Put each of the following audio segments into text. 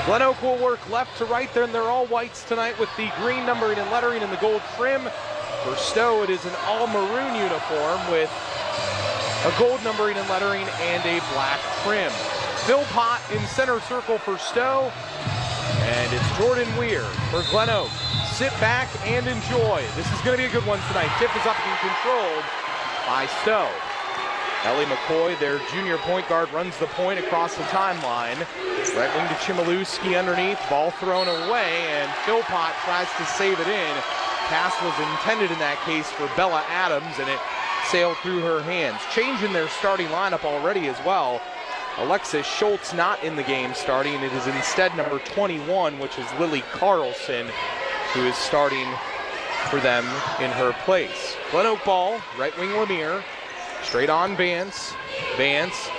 Glenoak will work left to right there, and they're all whites tonight with the green numbering and lettering and the gold trim. For Stow, it is an all maroon uniform with a gold numbering and lettering and a black trim. Philpott in center circle for Stow, and it's Jordan Weir for Glenoak. Sit back and enjoy. This is going to be a good one tonight. Tip is up and controlled by Stow. Ellie McCoy, their junior point guard, runs the point across the timeline. Right wing to Chmielewski underneath, ball thrown away, and Philpott tries to save it in. Pass was intended in that case for Bella Adams, and it sailed through her hands. Changing their starting lineup already as well. Alexis Schultz not in the game starting. It is instead number 21, which is Lily Carlson, who is starting for them in her place. Glenoak ball, right wing Lemire. Straight on Vance. Vance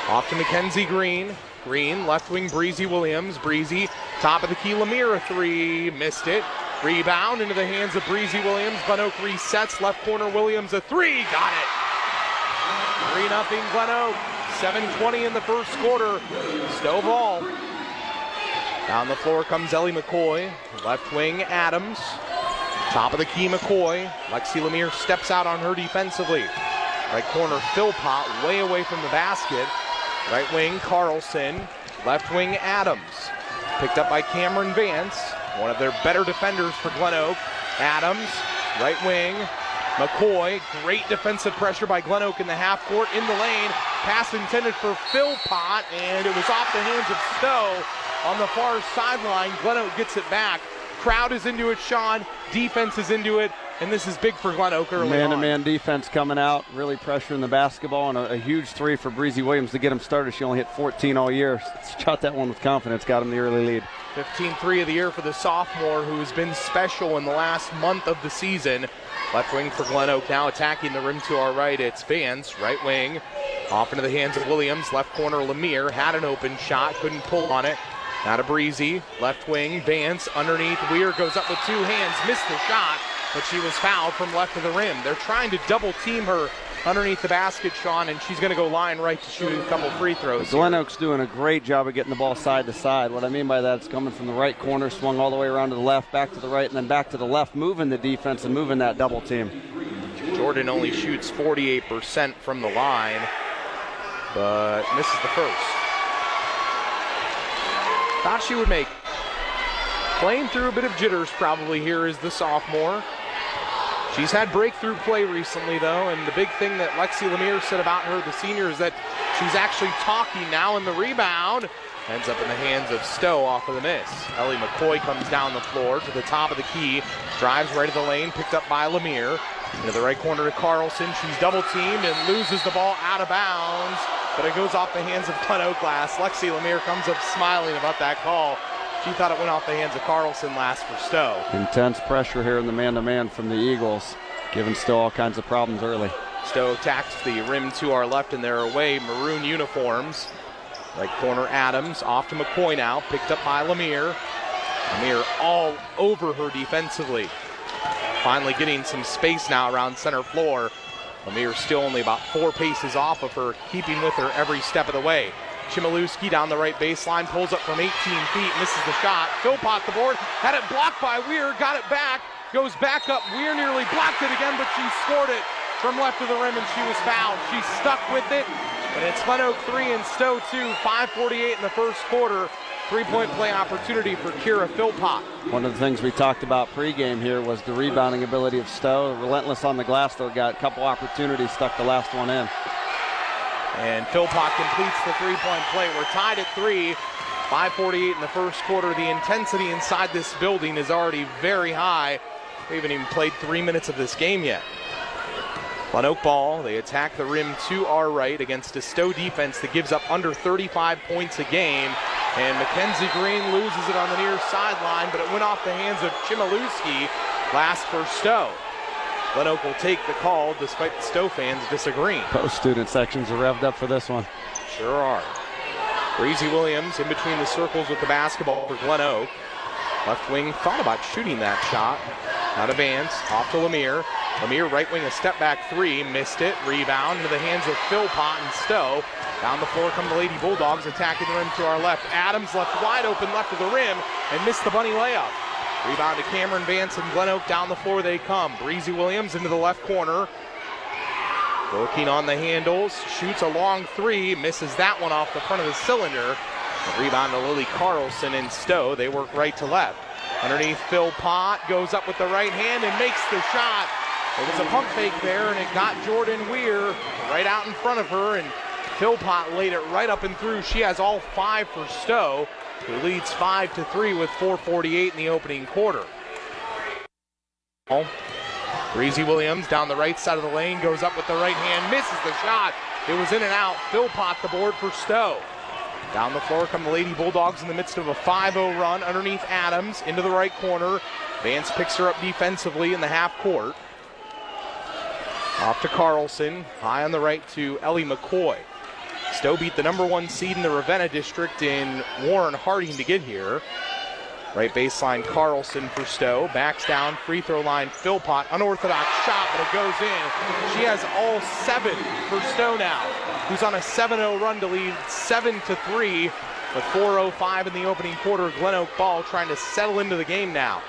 off to Mackenzie Green. Green, left wing Breezy Williams. Breezy, top of the key, Lemire, a three. Missed it. Rebound into the hands of Breezy Williams. Glenoak resets, left corner Williams, a three. Got it. 3-0 Glenoak. 7:20 in the first quarter. Stow ball. Down the floor comes Ellie McCoy. Left wing Adams. Top of the key McCoy. Lexi Lemire steps out on her defensively. Right corner Philpott, way away from the basket. Right wing Carlson. Left wing Adams. Picked up by Cameron Vance, one of their better defenders for Glenoak. Adams, right wing. McCoy, great defensive pressure by Glenoak in the half court, in the lane. Pass intended for Philpott, and it was off the hands of Stow on the far sideline. Glenoak gets it back. Crowd is into it, Sean. Defense is into it, and this is big for Glenoak early on. Man-to-man defense coming out, really pressuring the basketball, and a huge three for Breezy Williams to get him started. She only hit 14 all year. Shot that one with confidence, got him the early lead. 15-3 of the year for the sophomore, who has been special in the last month of the season. Left wing for Glenoak, now attacking the rim to our right. It's Vance, right wing. Off into the hands of Williams. Left corner Lemire, had an open shot, couldn't pull on it. Now to Breezy, left wing, Vance underneath. Weir goes up with two hands, missed the shot, but she was fouled from left of the rim. They're trying to double team her underneath the basket, Sean, and she's going to go line right to shoot a couple free throws. Glenoak's doing a great job of getting the ball side to side. What I mean by that is coming from the right corner, swung all the way around to the left, back to the right, and then back to the left, moving the defense and moving that double team. Jordan only shoots 48% from the line, but misses the first. Thought she would make. Playing through a bit of jitters probably here is the sophomore. She's had breakthrough play recently though, and the big thing that Lexi Lemire said about her, the senior, is that she's actually talking now, in the rebound. Ends up in the hands of Stow off of the miss. Ellie McCoy comes down the floor to the top of the key, drives right to the lane, picked up by Lemire. Into the right corner to Carlson. She's double teamed and loses the ball out of bounds, but it goes off the hands of Glenoak glass. Lexi Lemire comes up smiling about that call. She thought it went off the hands of Carlson last for Stow. Intense pressure here in the man-to-man from the Eagles, giving Stow all kinds of problems early. Stow attacks the rim to our left in their away maroon uniforms. Right corner Adams, off to McCoy now, picked up by Lemire. Lemire all over her defensively. Finally getting some space now around center floor. Lemire still only about 4 paces off of her, keeping with her every step of the way. Chmielewski down the right baseline, pulls up from 18 feet, misses the shot. Philpott the board, had it blocked by Weir, got it back, goes back up. Weir nearly blocked it again, but she scored it from left of the rim, and she was fouled. She's stuck with it, and it's Glenoak 3 and Stow 2, 5:48 in the first quarter. 3-point play opportunity for Kira Philpott. One of the things we talked about pregame here was the rebounding ability of Stow. Relentless on the glass, though, got a couple opportunities, stuck the last one in. And Philpott completes the 3-point play. We're tied at 3, 5:48 in the first quarter. The intensity inside this building is already very high. We haven't even played 3 minutes of this game yet. Glenoak ball, they attack the rim to our right against a Stow defense that gives up under 35 points a game. And Mackenzie Green loses it on the near sideline, but it went off the hands of Chmielewski last for Stow. Glenoak will take the call despite the Stow fans disagreeing. Post student sections are revved up for this one. Sure are. Breezy Williams in between the circles with the basketball for Glenoak. Left wing thought about shooting that shot. Out of Vance, off to Lemire. Lemire right wing, a step back three, missed it. Rebound into the hands of Philpott and Stow. Down the floor come the Lady Bulldogs, attacking the rim to our left. Adams left wide open left of the rim and missed the bunny layup. Rebound to Cameron Vance and Glenoak. Down the floor they come. Breezy Williams into the left corner. Working on the handles, shoots a long three, misses that one off the front of the cylinder. The rebound to Lily Carlson and Stow. They work right to left. Underneath Phil Pott, goes up with the right hand and makes the shot. It was a pump fake there, and it got Jordan Weir right out in front of her, and Phil Pott laid it right up and through. She has all 5 for Stow, who leads 5-3 with 4:48 in the opening quarter. Breezy Williams down the right side of the lane, goes up with the right hand, misses the shot. It was in and out. Phil Pott the board for Stow. Down the floor come the Lady Bulldogs in the midst of a 5-0 run. Underneath Adams, into the right corner. Vance picks her up defensively in the half court. Off to Carlson, high on the right to Ellie McCoy. Stow beat the #1 seed in the Ravenna district in Warren Harding to get here. Right baseline Carlson for Stow, backs down, free throw line Philpott, unorthodox shot, but it goes in. She has all 7 for Stow now, who's on a 7-0 run to lead 7-3 with 4:05 in the opening quarter. Glenoak ball trying to settle into the game now.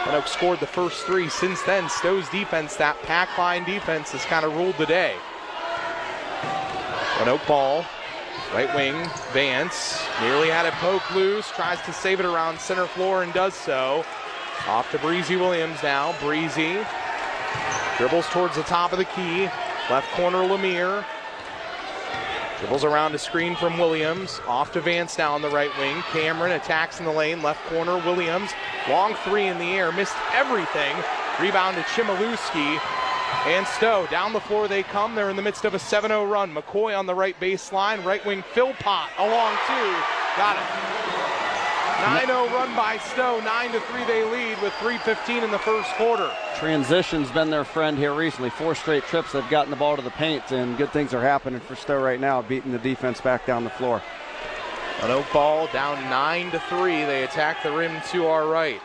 Glenoak scored the first 3. Since then, Stow's defense, that pack line defense, has kind of ruled the day. Glenoak ball, right wing, Vance, nearly had it poked loose, tries to save it around center floor and does so. Off to Breezy Williams now. Breezy dribbles towards the top of the key, left corner Lemire. Dribbles around a screen from Williams. Off to Vance now on the right wing. Cameron attacks in the lane, left corner Williams. Long 3 in the air, missed everything. Rebound to Chmielewski. And Stow, down the floor they come. They're in the midst of a 7-0 run. McCoy on the right baseline. Right wing Philpott along 2. Got it. 9-0 run by Stow. 9-3 they lead with 3:15 in the first quarter. Transition's been their friend here recently. 4 straight trips they've gotten the ball to the paint, and good things are happening for Stow right now, beating the defense back down the floor. An Oak ball down 9-3. They attack the rim to our right.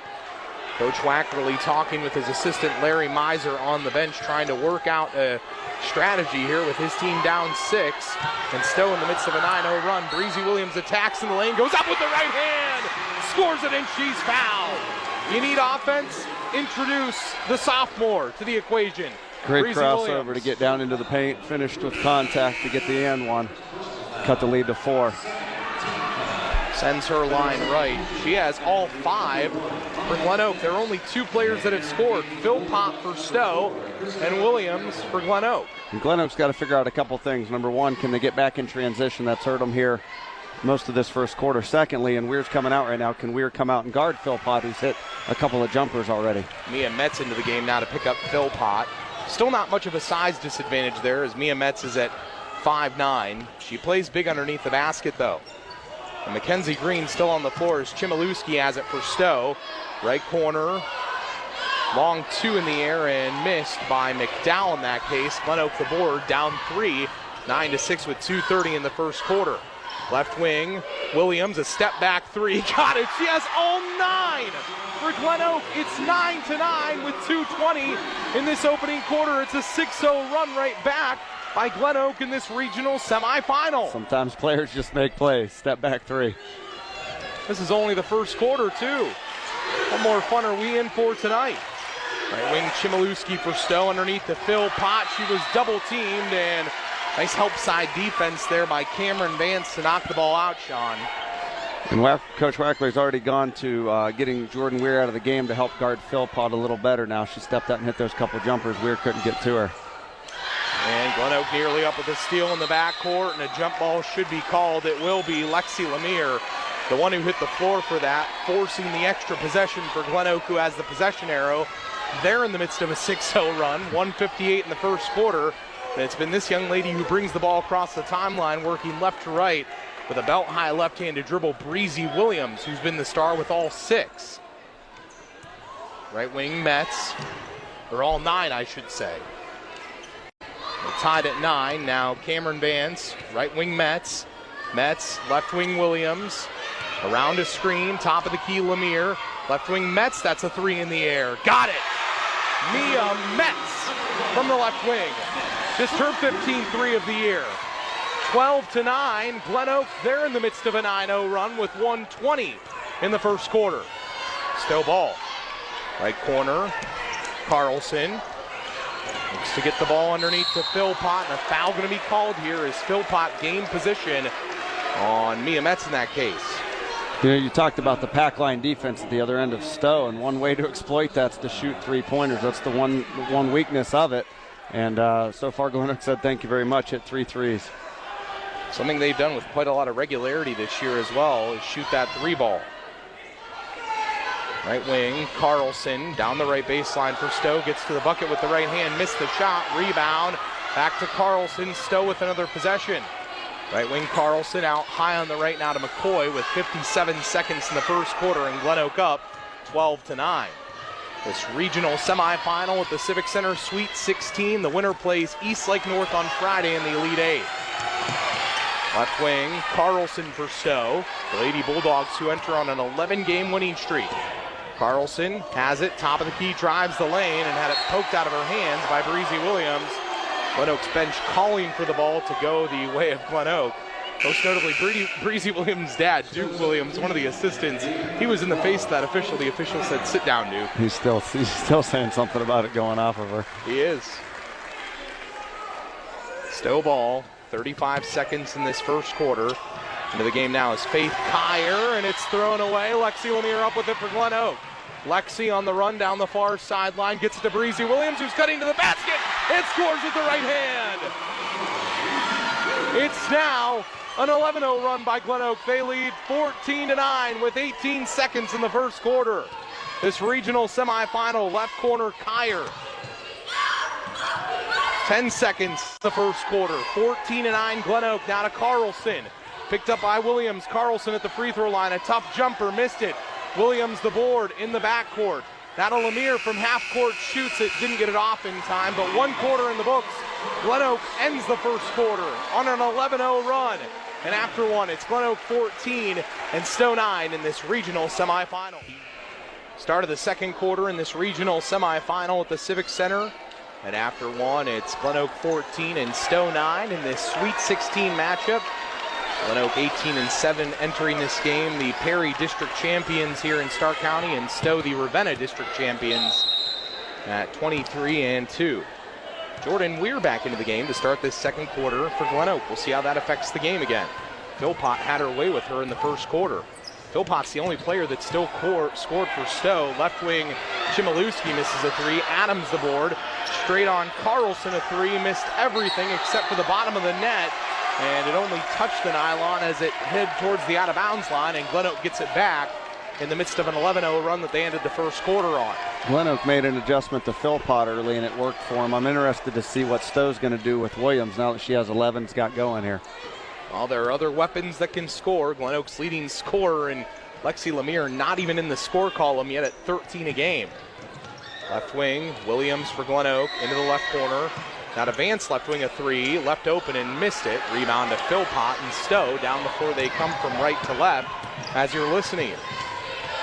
Coach Wackerly talking with his assistant Larry Miser on the bench, trying to work out a strategy here with his team down 6. And Stow in the midst of a 9-0 run. Breezy Williams attacks in the lane, goes up with the right hand, scores it, and she's fouled. You need offense? Introduce the sophomore to the equation. Great Breezy crossover Williams to get down into the paint, finished with contact to get the and one. Cut the lead to 4. Sends her line right. She has all 5 for Glenoak. There are only 2 players that have scored. Philpott for Stow and Williams for Glenoak. And Glenoak's got to figure out a couple things. Number 1, can they get back in transition? That's hurt them here most of this first quarter. Secondly, and Weir's coming out right now, can Weir come out and guard Philpott, who's hit a couple of jumpers already? Mia Metz into the game now to pick up Philpott. Still not much of a size disadvantage there, as Mia Metz is at 5'9". She plays big underneath the basket, though. And Mackenzie Green still on the floor as Chmielewski has it for Stow. Right corner, long 2 in the air and missed by McDowell in that case. Glenoak the board, down 3, 9-6 with 2:30 in the first quarter. Left wing, Williams, a step back 3, got it. She has all 9 for Glenoak. It's 9-9 with 2:20 in this opening quarter. It's a 6-0 run right back by Glenoak in this regional semifinal. Sometimes players just make plays. Step back 3. This is only the first quarter, too. What more fun are we in for tonight? Right wing Chmielewski for Stow underneath the Philpott. She was double teamed, and nice help side defense there by Cameron Vance to knock the ball out, Sean. And Coach Wackerly's already gone to getting Jordan Weir out of the game to help guard Philpott a little better now. She stepped out and hit those couple jumpers. Weir couldn't get to her. And Glenoak nearly up with a steal in the backcourt, and a jump ball should be called. It will be Lexi Lemire, the one who hit the floor for that, forcing the extra possession for Glenoak, who has the possession arrow. They're in the midst of a 6-0 run, 1:58 in the first quarter. And it's been this young lady who brings the ball across the timeline, working left to right with a belt-high left-handed dribble, Breezy Williams, who's been the star with all 6. Right wing Metz, or all 9, I should say. They're tied at 9. Now Cameron Vance, right wing Metz. Metz, left wing Williams. Around a screen, top of the key Lemire. Left wing Metz, that's a 3 in the air. Got it! Mia Metz from the left wing. Just her 15th 3 of the year. 12-9, Glenoak, they're in the midst of a 9-0 run with 1:20 in the first quarter. Stow ball, right corner, Carlson looks to get the ball underneath to Philpott, and a foul going to be called here as Philpott gained position on Mia Metz in that case. You know, you talked about the pack line defense at the other end of Stow, and one way to exploit that's to shoot three-pointers. That's the one weakness of it. And so far, Glenoak said thank you very much, hit 3 threes. Something they've done with quite a lot of regularity this year as well is shoot that three ball. Right wing, Carlson down the right baseline for Stow, gets to the bucket with the right hand, missed the shot, rebound, back to Carlson, Stow with another possession. Right wing Carlson out high on the right now to McCoy with 57 seconds in the first quarter, and Glenoak up 12-9. This regional semifinal at the Civic Center Sweet 16. The winner plays East Lake North on Friday in the Elite Eight. Left wing, Carlson for Stow. The Lady Bulldogs who enter on an 11-game winning streak. Carlson has it, top of the key, drives the lane and had it poked out of her hands by Breezy Williams. Glenoak's bench calling for the ball to go the way of Glenoak. Most notably, Breezy Williams' dad, Duke Williams, one of the assistants. He was in the face of that official. The official said, "Sit down, Duke." He's still saying something about it going off of her. He is. Stow ball, 35 seconds in this first quarter. Into the game now is Faith Kyer, and it's thrown away. Lexi Lemire up with it for Glenoak. Lexi on the run down the far sideline, gets it to Breezy Williams, who's cutting to the basket, and scores with the right hand. It's now an 11-0 run by Glenoak. They lead 14-9 with 18 seconds in the first quarter. This regional semifinal, left corner, Kyer. 10 seconds in the first quarter. 14-9 Glenoak, now to Carlson. Picked up by Williams. Carlson at the free throw line, a tough jumper, missed it. Williams the board in the backcourt. Now to Lemire from half court, shoots it, didn't get it off in time, but 1 quarter in the books. Glenoak ends the first quarter on an 11-0 run. And after one, it's Glenoak 14 and Stow 9 in this regional semifinal. Start of the second quarter in this regional semifinal at the Civic Center. And after one, it's Glenoak 14 and Stow 9 in this Sweet 16 matchup. Glenoak 18-7 entering this game, the Perry District champions here in Stark County, and Stow the Ravenna District champions at 23-2. Jordan Weir back into the game to start this second quarter for Glenoak. We'll see how that affects the game again. Philpott had her way with her in the first quarter. Philpott's the only player that still scored for Stow. Left wing, Chmielewski misses a three. Adams the board. Straight on Carlson a three. Missed everything except for the bottom of the net. And it only touched the nylon as it head towards the out-of-bounds line, and Glenoak gets it back in the midst of an 11-0 run that they ended the first quarter on. Glenoak made an adjustment to Philpott early, and it worked for him. I'm interested to see what Stow's going to do with Williams now that she has 11's got going here. Well, there are other weapons that can score. Glenoak's leading scorer and Lexi Lemire not even in the score column yet at 13 a game. Left wing, Williams for Glenoak into the left corner. Now to Vance, left wing a three, left open and missed it. Rebound to Philpott and Stow down before they come from right to left as you're listening.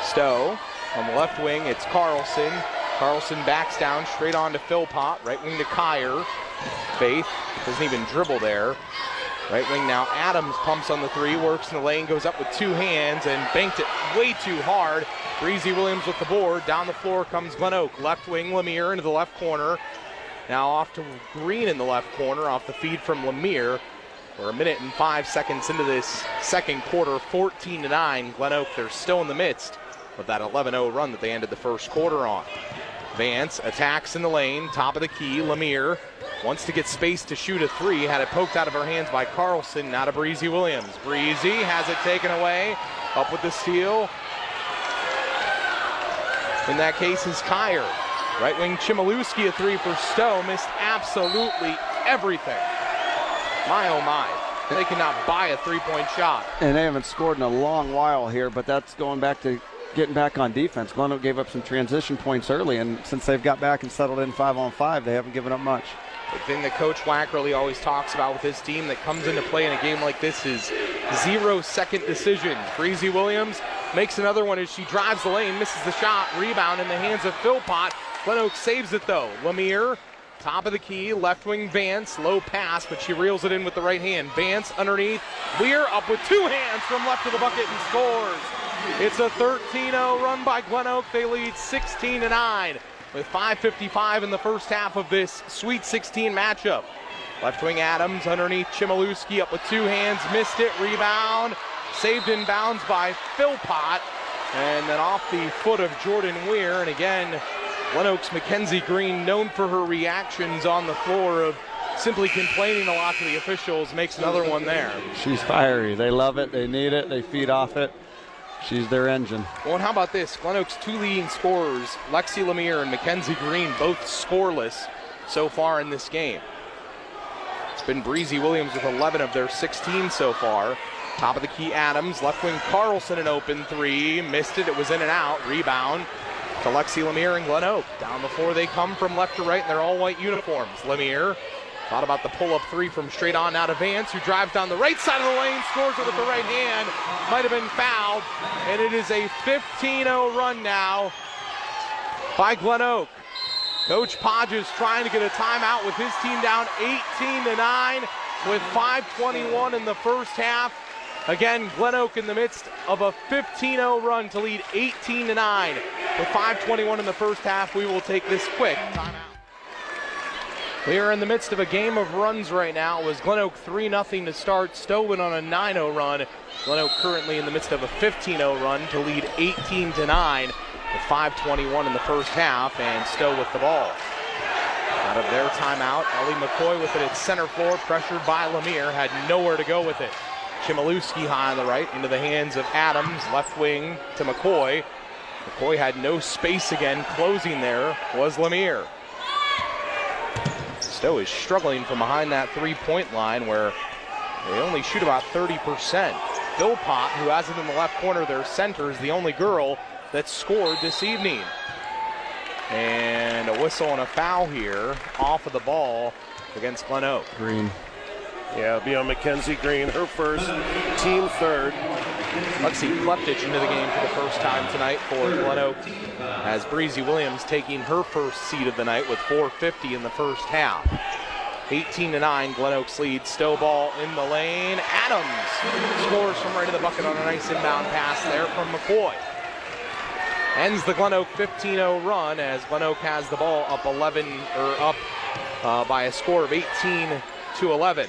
Stow on the left wing, it's Carlson. Carlson backs down straight on to Philpott. Right wing to Kyer. Faith doesn't even dribble there. Right wing now, Adams pumps on the three, works in the lane, goes up with 2 hands and banked it way too hard. Breezy Williams with the board. Down the floor comes Glenoak. Left wing, Lemire into the left corner. Now off to Green in the left corner off the feed from Lemire. We're 1 minute and 5 seconds into this second quarter, 14-9. Glenoak, they're still in the midst of that 11-0 run that they ended the first quarter on. Vance attacks in the lane, top of the key. Lemire wants to get space to shoot a three. Had it poked out of her hands by Carlson. Now to Breezy Williams. Breezy has it taken away. Up with the steal. In that case is Kyer. Right wing Chmielewski a three for Stow. Missed absolutely everything. My oh my. They cannot buy a three-point shot. And they haven't scored in a long while here, but that's going back to getting back on defense. Glenoak gave up some transition points early, and since they've got back and settled in 5-on-5, they haven't given up much. The thing that Coach Wackerly always talks about with his team that comes into play in a game like this is 0-second decisions. Breezy Williams makes another one as she drives the lane, misses the shot, rebound in the hands of Philpott. Glenoak saves it though. Lemire top of the key, left wing Vance, low pass, but she reels it in with the right hand. Vance underneath, Weir up with two hands from left of the bucket and scores. It's a 13-0 run by Glenoak. They lead 16-9 with 5:55 in the first half of this Sweet 16 matchup. Left wing Adams underneath Chmielewski, up with two hands, missed it, rebound, saved in bounds by Philpott, and then off the foot of Jordan Weir. And again, Glenoak's Mackenzie Green, known for her reactions on the floor of simply complaining a lot to the officials, makes another one there. She's fiery. They love it. They need it. They feed off it. She's their engine. Well, and how about this? Glenoak's two leading scorers, Lexi Lemire and Mackenzie Green, both scoreless so far in this game. It's been Breezy Williams with 11 of their 16 so far. Top of the key, Adams. Left wing, Carlson, an open three. Missed it. It was in and out. Rebound to Lexi Lemire and Glenoak. Down the floor they come from left to right in their all-white uniforms. Lemire thought about the pull-up three from straight on now to Vance, who drives down the right side of the lane, scores it with the right hand. Might have been fouled, and it is a 15-0 run now by Glenoak. Coach Podges trying to get a timeout with his team down 18-9 with 5:21 in the first half. Again, Glenoak in the midst of a 15-0 run to lead 18-9 with 5:21 in the first half. We will take this quick timeout. We are in the midst of a game of runs right now. It was Glenoak 3-0 to start. Stow went on a 9-0 run. Glenoak currently in the midst of a 15-0 run to lead 18-9 with 5:21 in the first half, and Stow with the ball. Out of their timeout, Ellie McCoy with it at center floor, pressured by Lemire, had nowhere to go with it. Chmielewski high on the right, into the hands of Adams, left wing to McCoy. McCoy had no space again, closing there was Lemire. Stow is struggling from behind that three-point line where they only shoot about 30%. Philpott, who has it in the left corner, their center, is the only girl that scored this evening. And a whistle and a foul here off of the ball against Glenoak. Green. Yeah, it'll be on Mackenzie Green, her first, team third. Lexi Kleptich into the game for the first time tonight for Glenoak, as Breezy Williams taking her first seed of the night with 4:50 in the first half. 18-9, Glenoak's lead. Stow ball in the lane. Adams scores from right of the bucket on a nice inbound pass there from McCoy. Ends the Glenoak 15-0 run as Glenoak has the ball up by a score of 18-11.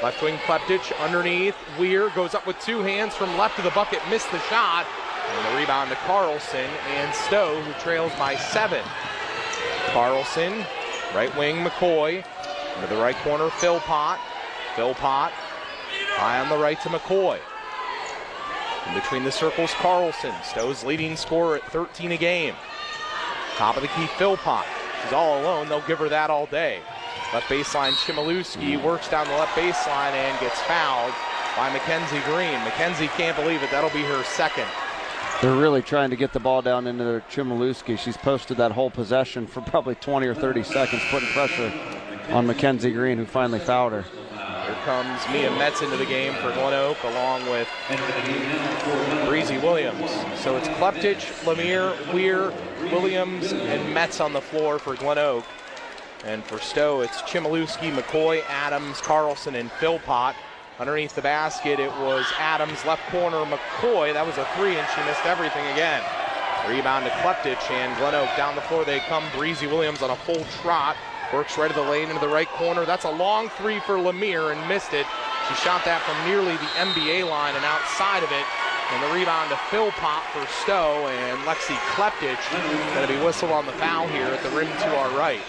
Left wing Kleptich underneath. Weir goes up with two hands from left of the bucket, missed the shot. And the rebound to Carlson and Stow, who trails by 7. Carlson, right wing McCoy. Into the right corner, Philpott. Philpott high on the right to McCoy. In between the circles, Carlson. Stow's leading scorer at 13 a game. Top of the key, Philpott. She's all alone. They'll give her that all day. Left baseline, Chmielewski works down the left baseline and gets fouled by Mackenzie Green. Mackenzie can't believe it. That'll be her second. They're really trying to get the ball down into their Chmielewski. She's posted that whole possession for probably 20 or 30 seconds, putting pressure on Mackenzie Green, who finally fouled her. Here comes Mia Metz into the game for Glenoak, along with Breezy Williams. So it's Kleptich, Lemire, Weir, Williams, and Metz on the floor for Glenoak. And for Stow, it's Chmielewski, McCoy, Adams, Carlson, and Philpott. Underneath the basket, it was Adams, left corner, McCoy. That was a three, and she missed everything again. Rebound to Kleptich, and Glenoak down the floor they come. Breezy Williams on a full trot. Works right of the lane into the right corner. That's a long three for Lemire and missed it. She shot that from nearly the NBA line and outside of it. And the rebound to Philpott for Stow, and Lexi Kleptich going to be whistled on the foul here at the rim to our right.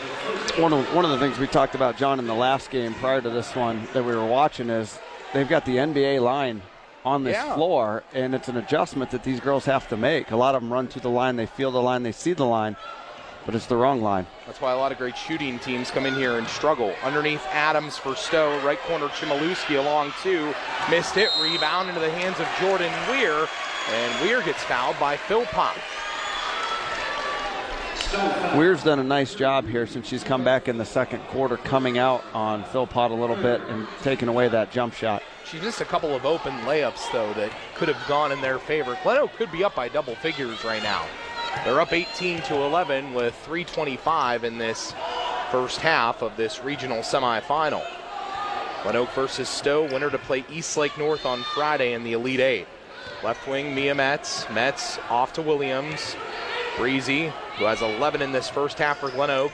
One of the things we talked about, John, in the last game prior to this one that we were watching is they've got the NBA line on this floor, and it's an adjustment that these girls have to make. A lot of them run to the line, they feel the line, they see the line, but it's the wrong line. That's why a lot of great shooting teams come in here and struggle. Underneath Adams for Stow, right corner Chmielewski along two, missed it, rebound into the hands of Jordan Weir, and Weir gets fouled by Philpott. Weir's done a nice job here since she's come back in the second quarter, coming out on Philpott a little bit and taking away that jump shot. She missed a couple of open layups, though, that could have gone in their favor. Glenoak could be up by double figures right now. They're up 18-11 with 3:25 in this first half of this regional semifinal. Glenoak versus Stow, winner to play Eastlake North on Friday in the Elite Eight. Left wing, Mia Metz. Metz off to Williams. Breezy, who has 11 in this first half for Glenoak.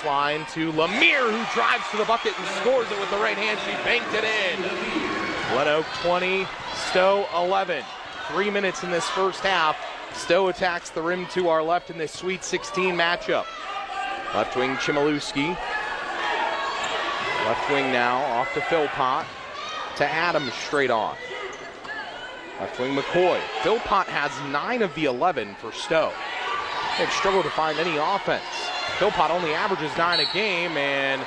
Line to Lemire, who drives to the bucket and scores it with the right hand. She banked it in. Glenoak 20, Stow 11. 3 minutes in this first half. Stow attacks the rim to our left in this Sweet 16 matchup. Left wing, Chmielewski. Left wing now, off to Philpott. To Adams, straight on. Left wing, McCoy. Philpott has 9 of the 11 for Stow. They've struggled to find any offense. Philpott only averages 9 a game, and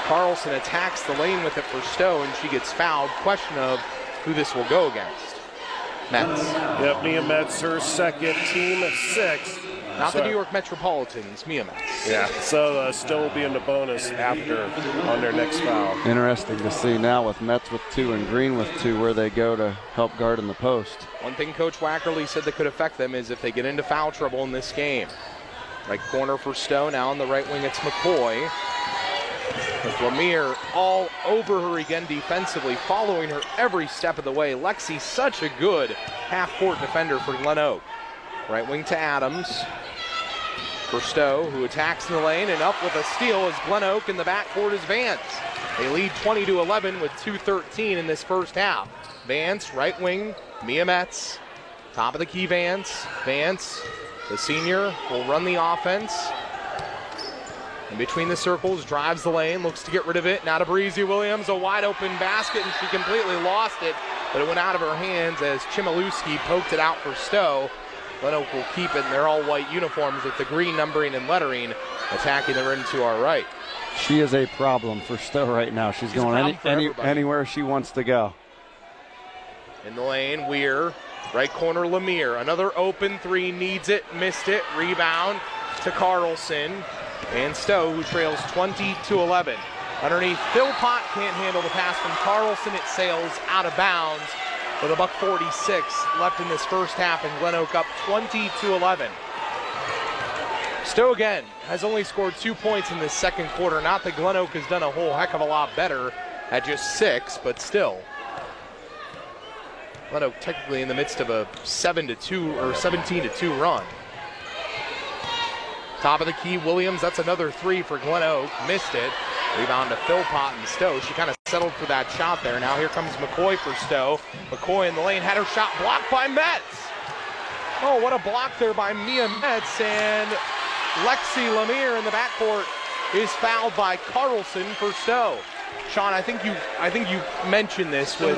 Carlson attacks the lane with it for Stow, and she gets fouled. Question of who this will go against. Metz. Yep, Mia Metz, her second, team 6. Not the New York Metropolitans, Mia Metz. Yeah, so Stow will be in the bonus after on their next foul. Interesting to see now with Metz with 2 and Green with 2 where they go to help guard in the post. One thing Coach Wackerly said that could affect them is if they get into foul trouble in this game. Right corner for Stow, now on the right wing it's McCoy. With Lemire all over her again defensively, following her every step of the way. Lexi, such a good half-court defender for Glenoak. Right wing to Adams. For Stow, who attacks in the lane, and up with a steal is Glenoak, in the backcourt is Vance. They lead 20-11 with 2:13 in this first half. Vance, right wing, Mia Metz. Top of the key, Vance. Vance, the senior, will run the offense. In between the circles, drives the lane, looks to get rid of it. Now to Breezy Williams, a wide open basket, and she completely lost it, but it went out of her hands as Chmielewski poked it out for Stow. Glenoak will keep it in their all-white uniforms with the green numbering and lettering, attacking the rim to our right. She is a problem for Stow right now. She's going anywhere she wants to go. In the lane, Weir, right corner, Lemire. Another open 3, needs it, missed it. Rebound to Carlson. And Stow, who trails 20-11. Underneath, Philpott can't handle the pass from Carlson. It sails out of bounds with a $1:46 left in this first half, and Glenoak up 20-11. Stow again has only scored 2 points in this second quarter. Not that Glenoak has done a whole heck of a lot better at just 6, but still. Glenoak technically in the midst of a 7-2 or 17-2 run. Top of the key, Williams, that's another 3 for Glenoak, missed it. Rebound to Philpott and Stow. She kind of settled for that shot there. Now here comes McCoy for Stow. McCoy in the lane, had her shot blocked by Metz. Oh, what a block there by Mia Metz, and Lexi Lemire in the backcourt is fouled by Carlson for Stow. Sean, I think you mentioned this with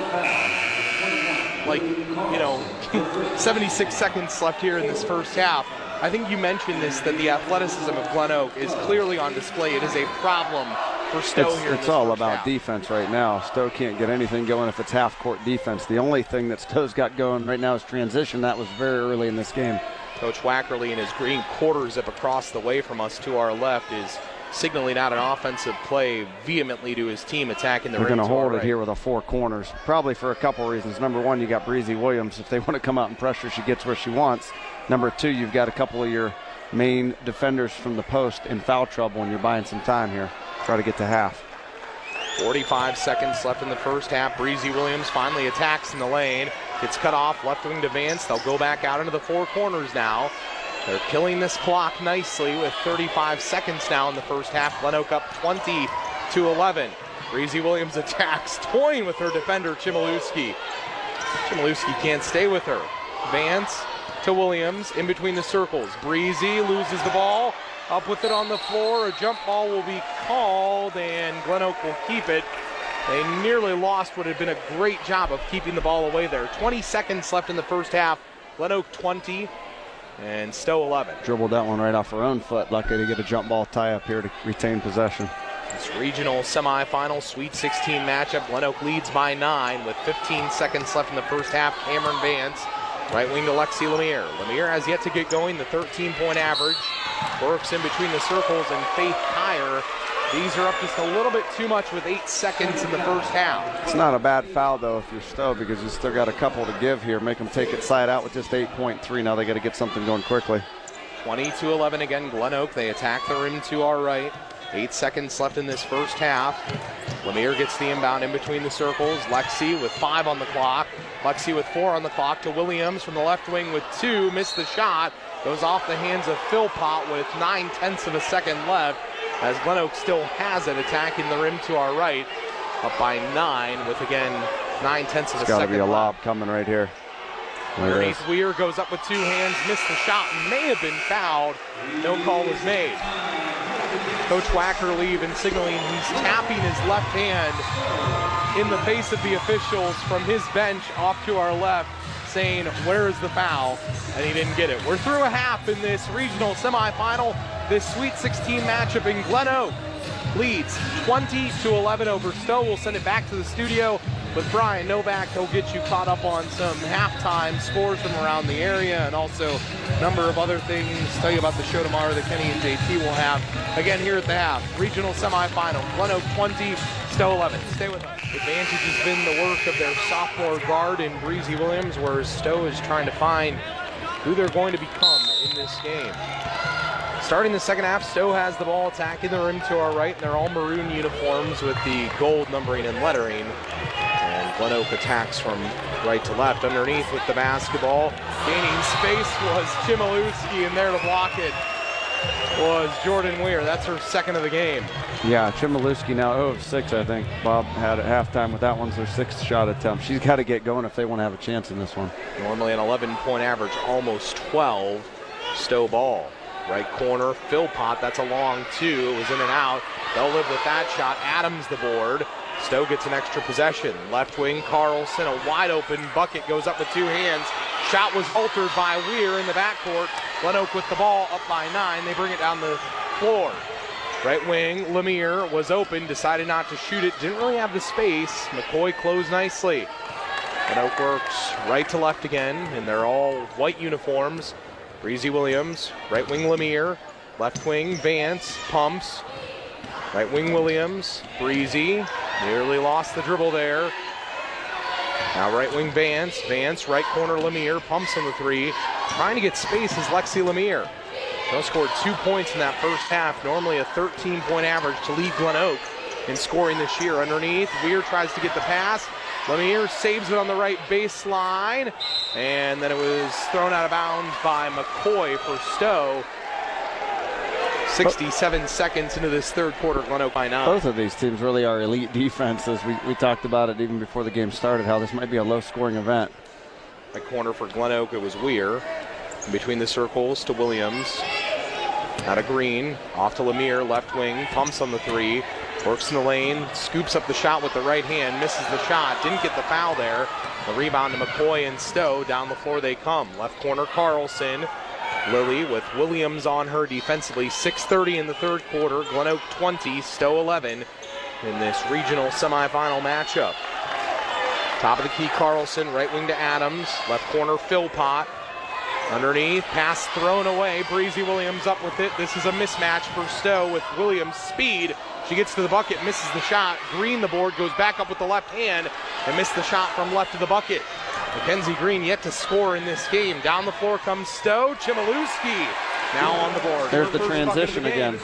76 seconds left here in this first half. I think you mentioned this, that the athleticism of Glenoak is clearly on display. It is a problem for Stow here. It's all about defense right now. Stow can't get anything going if it's half-court defense. The only thing that Stow's got going right now is transition. That was very early in this game. Coach Wackerly in his green quarter zip across the way from us to our left is signaling out an offensive play vehemently to his team attacking the rim. They're going to hold it here with 4 corners, probably for a couple reasons. Number 1, you got Breezy Williams. If they want to come out and pressure, she gets where she wants. Number 2, you've got a couple of your main defenders from the post in foul trouble, and you're buying some time here. Try to get to half. 45 seconds left in the first half. Breezy Williams finally attacks in the lane. Gets cut off, left wing to Vance. They'll go back out into the 4 corners now. They're killing this clock nicely with 35 seconds now in the first half. Glenoak up 20-11. Breezy Williams attacks, toying with her defender, Chmielewski. Chmielewski can't stay with her. Vance to Williams in between the circles. Breezy loses the ball, up with it on the floor. A jump ball will be called, and Glenoak will keep it. They nearly lost what had been a great job of keeping the ball away there. 20 seconds left in the first half. Glenoak 20 and Stow 11. Dribbled that one right off her own foot. Lucky to get a jump ball tie up here to retain possession. This regional semifinal Sweet 16 matchup. Glenoak leads by 9 with 15 seconds left in the first half. Cameron Vance, right wing to Lexi Lemire. Lemire has yet to get going. The 13-point average works in between the circles, and Faith Kyer. These are up just a little bit too much with 8 seconds in the first half. It's not a bad foul, though, if you're Stow, because you still got a couple to give here. Make them take it side out with just 8.3. Now they got to get something going quickly. 20-11 again, Glenoak. They attack the rim to our right. 8 seconds left in this first half. Lemire gets the inbound in between the circles. Lexi with 5 on the clock. Lexi with 4 on the clock to Williams from the left wing with 2. Missed the shot. Goes off the hands of Philpott with 9/10 of a second left as Glenoak still has it, attacking the rim to our right. Up by 9 with, again, 9/10 of a second left. It's got to be a lob coming right here. Underneath, Weir goes up with 2 hands, missed the shot, may have been fouled. No call was made. Coach Wackerle even signaling he's tapping his left hand in the face of the officials from his bench off to our left, saying, where is the foul? And he didn't get it. We're through a half in this regional semifinal. This Sweet 16 matchup in Glenoak leads 20-11 over Stow. We'll send it back to the studio with Brian Novak. He'll get you caught up on some halftime scores from around the area and also a number of other things. Tell you about the show tomorrow that Kenny and JT will have. Again, here at the half, regional semifinal, Glenoak 20, Stow 11. Stay with us. Advantage has been the work of their sophomore guard in Breezy Williams, whereas Stow is trying to find who they're going to become in this game. Starting the second half, Stow has the ball, attacking the rim to our right, and they're all maroon uniforms with the gold numbering and lettering. And Glenoak attacks from right to left. Underneath with the basketball, gaining space was Chmielewski, and there to block it was Jordan Weir. That's her second of the game. Yeah, Chmielewski now 0 of 6, I think. Bob had at halftime with that one's her 6th shot attempt. She's got to get going if they want to have a chance in this one. Normally an 11-point average, almost 12. Stow ball. Right corner, Philpott, that's a long 2. It was in and out. They'll live with that shot. Adams the board. Stow gets an extra possession. Left wing, Carlson, a wide open bucket, goes up with 2 hands. Shot was altered by Weir in the backcourt. Glenoak with the ball, up by 9. They bring it down the floor. Right wing, Lemire was open, decided not to shoot it. Didn't really have the space. McCoy closed nicely. Glenoak works right to left again, and they're all white uniforms. Breezy Williams, right wing Lemire, left wing Vance, pumps. Right wing Williams, Breezy, nearly lost the dribble there. Now right wing Vance, right corner Lemire, pumps on the 3. Trying to get space is Lexi Lemire. She scored 2 points in that first half, normally a 13-point average to lead Glenoak in scoring this year. Underneath, Weir tries to get the pass. Lemire saves it on the right baseline, and then it was thrown out of bounds by McCoy for Stow. 67 seconds into this third quarter, Glenoak by 9. Both of these teams really are elite defenses. We talked about it even before the game started, how this might be a low-scoring event. Right corner for Glenoak, it was Weir. In between the circles to Williams. Out of Green, off to Lemire, left wing, pumps on the 3. Works in the lane, scoops up the shot with the right hand, misses the shot, didn't get the foul there. The rebound to McCoy and Stow, down the floor they come. Left corner Carlson, Lily with Williams on her defensively. 6:30 in the third quarter, Glenoak 20, Stow 11 in this regional semifinal matchup. Top of the key Carlson, right wing to Adams, left corner Philpott. Underneath, pass thrown away, Breezy Williams up with it. This is a mismatch for Stow with Williams' speed. She gets to the bucket, misses the shot. Green, the board, goes back up with the left hand and missed the shot from left of the bucket. Mackenzie Green yet to score in this game. Down the floor comes Stow. Chmielewski now on the board. There's the transition again.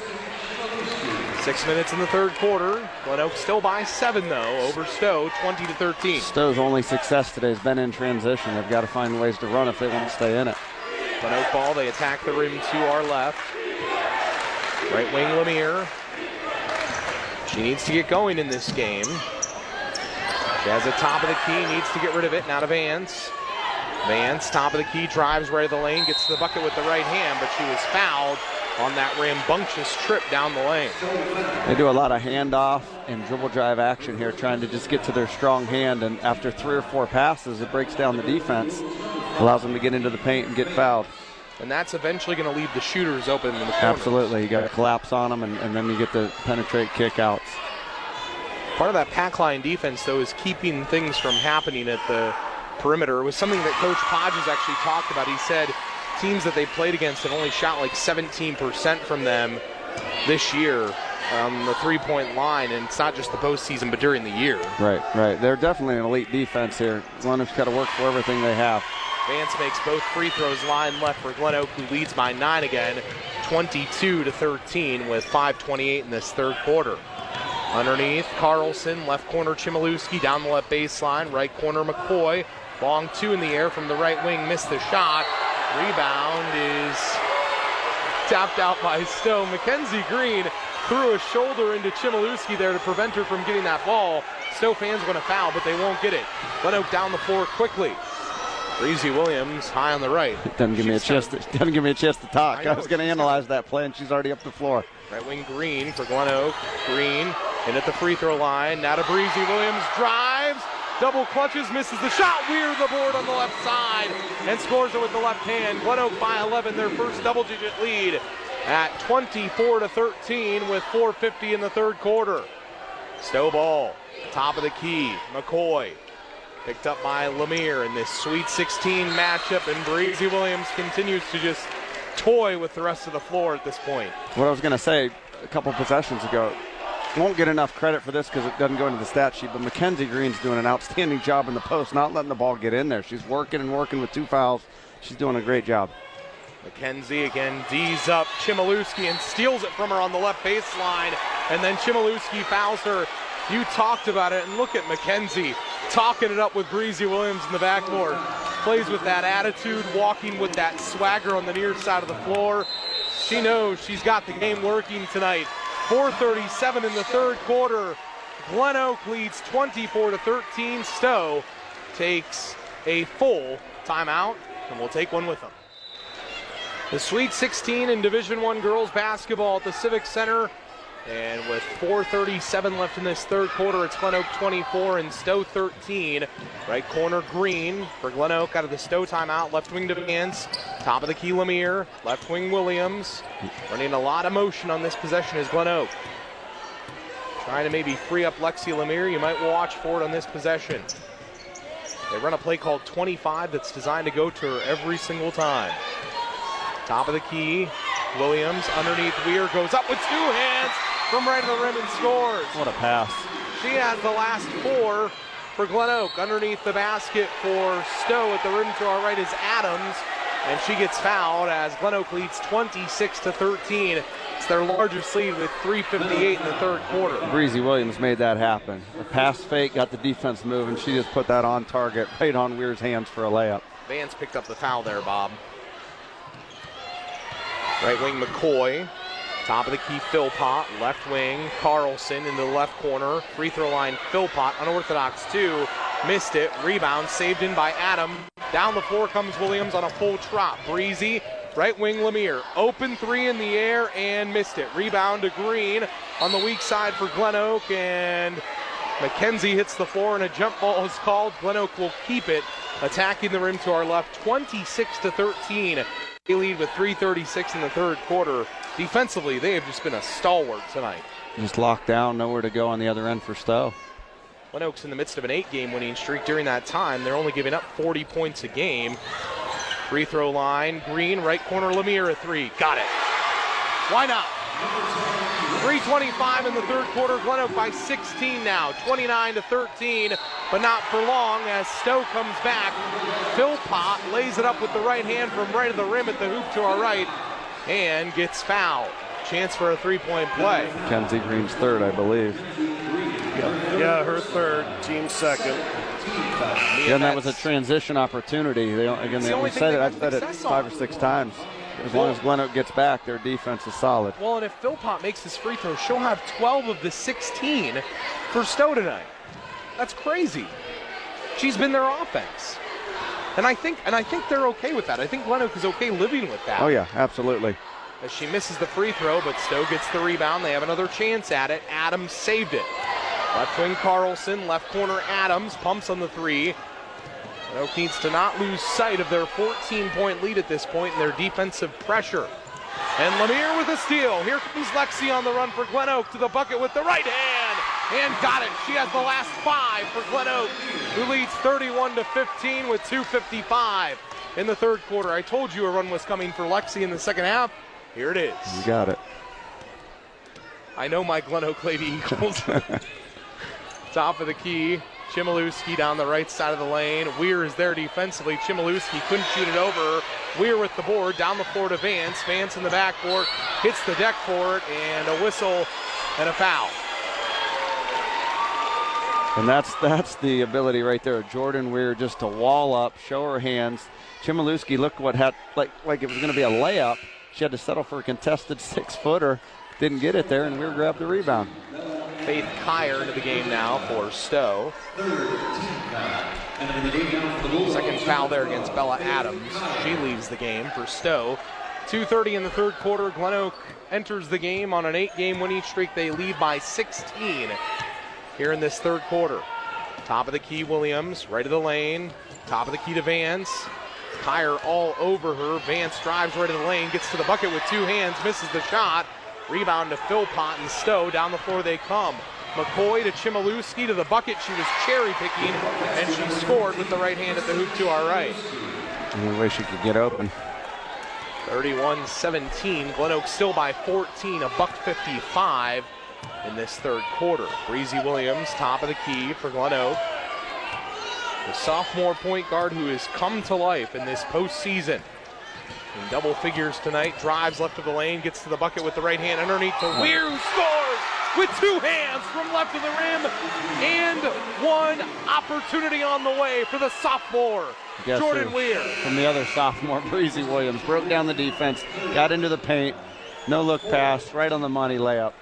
6 minutes in the third quarter. Glenoak still by 7, though, over Stow, 20-13. Stow's only success today has been in transition. They've got to find ways to run if they want to stay in it. Glenoak ball, they attack the rim to our left. Right wing Lemire. She needs to get going in this game. She has the top of the key, needs to get rid of it. Now to Vance. Vance, top of the key, drives right of the lane, gets to the bucket with the right hand, but she was fouled on that rambunctious trip down the lane. They do a lot of handoff and dribble drive action here, trying to just get to their strong hand, and after 3 or 4 passes, it breaks down the defense, allows them to get into the paint and get fouled. And that's eventually going to leave the shooters open in the corners. Absolutely, you got to collapse on them, and then you get to penetrate kickouts. Part of that pack line defense, though, is keeping things from happening at the perimeter. It was something that Coach Podges actually talked about. He said teams that they played against have only shot like 17% from them this year on the three-point line, and it's not just the postseason, but during the year. Right. They're definitely an elite defense here. Glenoak's got to work for everything they have. Vance makes both free throws, line left for Glenoak, who leads by 9 again, 22-13 with 5:28 in this third quarter. Underneath, Carlson, left corner Chmielewski, down the left baseline, right corner McCoy. Long two in the air from the right wing, missed the shot. Rebound is tapped out by Stow. Mackenzie Green threw a shoulder into Chmielewski there to prevent her from getting that ball. Stow fans want to foul, but they won't get it. Glenoak down the floor quickly. Breezy Williams high on the right. Doesn't give me a chance to talk. I was going to analyze that play, and she's already up the floor. Right wing Green for Glenoak. Green in at the free throw line. Now to Breezy Williams, drives, double clutches, misses the shot. Weir the board on the left side and scores it with the left hand. Glenoak by 11, their first double-digit lead at 24-13 with 4:50 in the third quarter. Stow ball, top of the key. McCoy picked up by Lemire in this Sweet 16 matchup, and Breezy Williams continues to just toy with the rest of the floor at this point. What I was going to say a couple possessions ago, won't get enough credit for this because it doesn't go into the stat sheet, but Mackenzie Green's doing an outstanding job in the post, not letting the ball get in there. She's working and working with 2 fouls. She's doing a great job. Mackenzie again D's up Chmielewski and steals it from her on the left baseline, and then Chmielewski fouls her. You talked about it, and look at Mackenzie talking it up with Breezy Williams in the backboard. Plays with that attitude, walking with that swagger on the near side of the floor. She knows she's got the game working tonight. 4:37 in the third quarter. Glenoak leads 24-13. Stow takes a full timeout, and we'll take one with them. The Sweet 16 in Division I girls basketball at the Civic Center. And with 4:37 left in this third quarter, it's Glenoak 24 and Stow 13. Right corner Green for Glenoak out of the Stow timeout. Left wing to Vance. Top of the key Lemire. Left wing Williams. Running a lot of motion on this possession is Glenoak. Trying to maybe free up Lexi Lemire. You might watch for it on this possession. They run a play called 25 that's designed to go to her every single time. Top of the key. Williams underneath Weir goes up with 2 hands from right of the rim and scores. What a pass. She has the last 4 for Glenoak. Underneath the basket for Stow at the rim to our right is Adams, and she gets fouled as Glenoak leads 26-13. It's their largest lead with 3:58 in the third quarter. Breezy Williams made that happen. A pass fake, got the defense moving. She just put that on target, right on Weir's hands for a layup. Vance picked up the foul there, Bob. Right wing McCoy, top of the key Philpott, left wing Carlson into the left corner, free throw line Philpott, unorthodox 2, missed it, rebound saved in by Adam. Down the floor comes Williams on a full trot. Breezy, right wing Lemire, open 3 in the air and missed it. Rebound to Green on the weak side for Glenoak, and Mackenzie hits the floor and a jump ball is called. Glenoak will keep it, attacking the rim to our left, 26-13. They lead with 3:36 in the third quarter. Defensively, they have just been a stalwart tonight. Just locked down, nowhere to go on the other end for Stow. Glenoak's in the midst of an 8-game winning streak. During that time, they're only giving up 40 points a game. Free throw line, Green, right corner, Lemire a 3. Got it. Why not? 3:25 in the third quarter. Glenoak by 16 now, 29-13, but not for long as Stow comes back. Philpott lays it up with the right hand from right of the rim at the hoop to our right and gets fouled. Chance for a 3-point play. Mackenzie Green's third, I believe. Yeah, her third, team second. Yeah, and that was a transition opportunity. They said it. I've said it 5 or 6 times. As long as Glenoak gets back, their defense is solid. Well, and if Philpott makes his free throw, she'll have 12 of the 16 for Stow tonight. That's crazy. She's been their offense. And I think they're okay with that. I think Glenoak is okay living with that. Oh yeah, absolutely. As she misses the free throw, but Stow gets the rebound. They have another chance at it. Adams saved it. Left wing Carlson, left corner Adams, pumps on the 3. Glenoak needs to not lose sight of their 14-point lead at this point and their defensive pressure. And Lemire with a steal. Here comes Lexi on the run for Glenoak to the bucket with the right hand. And got it. She has the last 5 for Glenoak, who leads 31-15 with 2:55 in the third quarter. I told you a run was coming for Lexi in the second half. Here it is. You got it. I know my Glenoak Lady Eagles. Top of the key. Chmielewski down the right side of the lane. Weir is there defensively. Chmielewski couldn't shoot it over. Weir with the board, down the floor to Vance. Vance in the backcourt, hits the deck for it, and a whistle and a foul. And that's the ability right there. Jordan Weir just to wall up, show her hands. Chmielewski looked what had like it was going to be a layup. She had to settle for a contested 6-footer. Didn't get it there, and Weir grabbed the rebound. Faith Kyer into the game now for Stow. Second foul there against Bella Adams. She leaves the game for Stow. 2:30 in the third quarter. Glenoak enters the game on an 8-game winning streak. They lead by 16 here in this third quarter. Top of the key, Williams, right of the lane. Top of the key to Vance. Kyer all over her. Vance drives right of the lane, gets to the bucket with two hands, misses the shot. Rebound to Philpott and Stow. Down the floor they come. McCoy to Chmielewski to the bucket. She was cherry picking, and she scored with the right hand at the hoop to our right. Any way she could get open. 31-17. Glenoak still by 14, $1.55 in this third quarter. Breezy Williams, top of the key for Glenoak. The sophomore point guard who has come to life in this postseason. In double figures tonight, drives left of the lane, gets to the bucket with the right hand underneath to Weir, who scores with two hands from left of the rim, and one opportunity on the way for the sophomore, Jordan Weir. From the other sophomore, Breezy Williams, broke down the defense, got into the paint, no look pass, right on the money layup.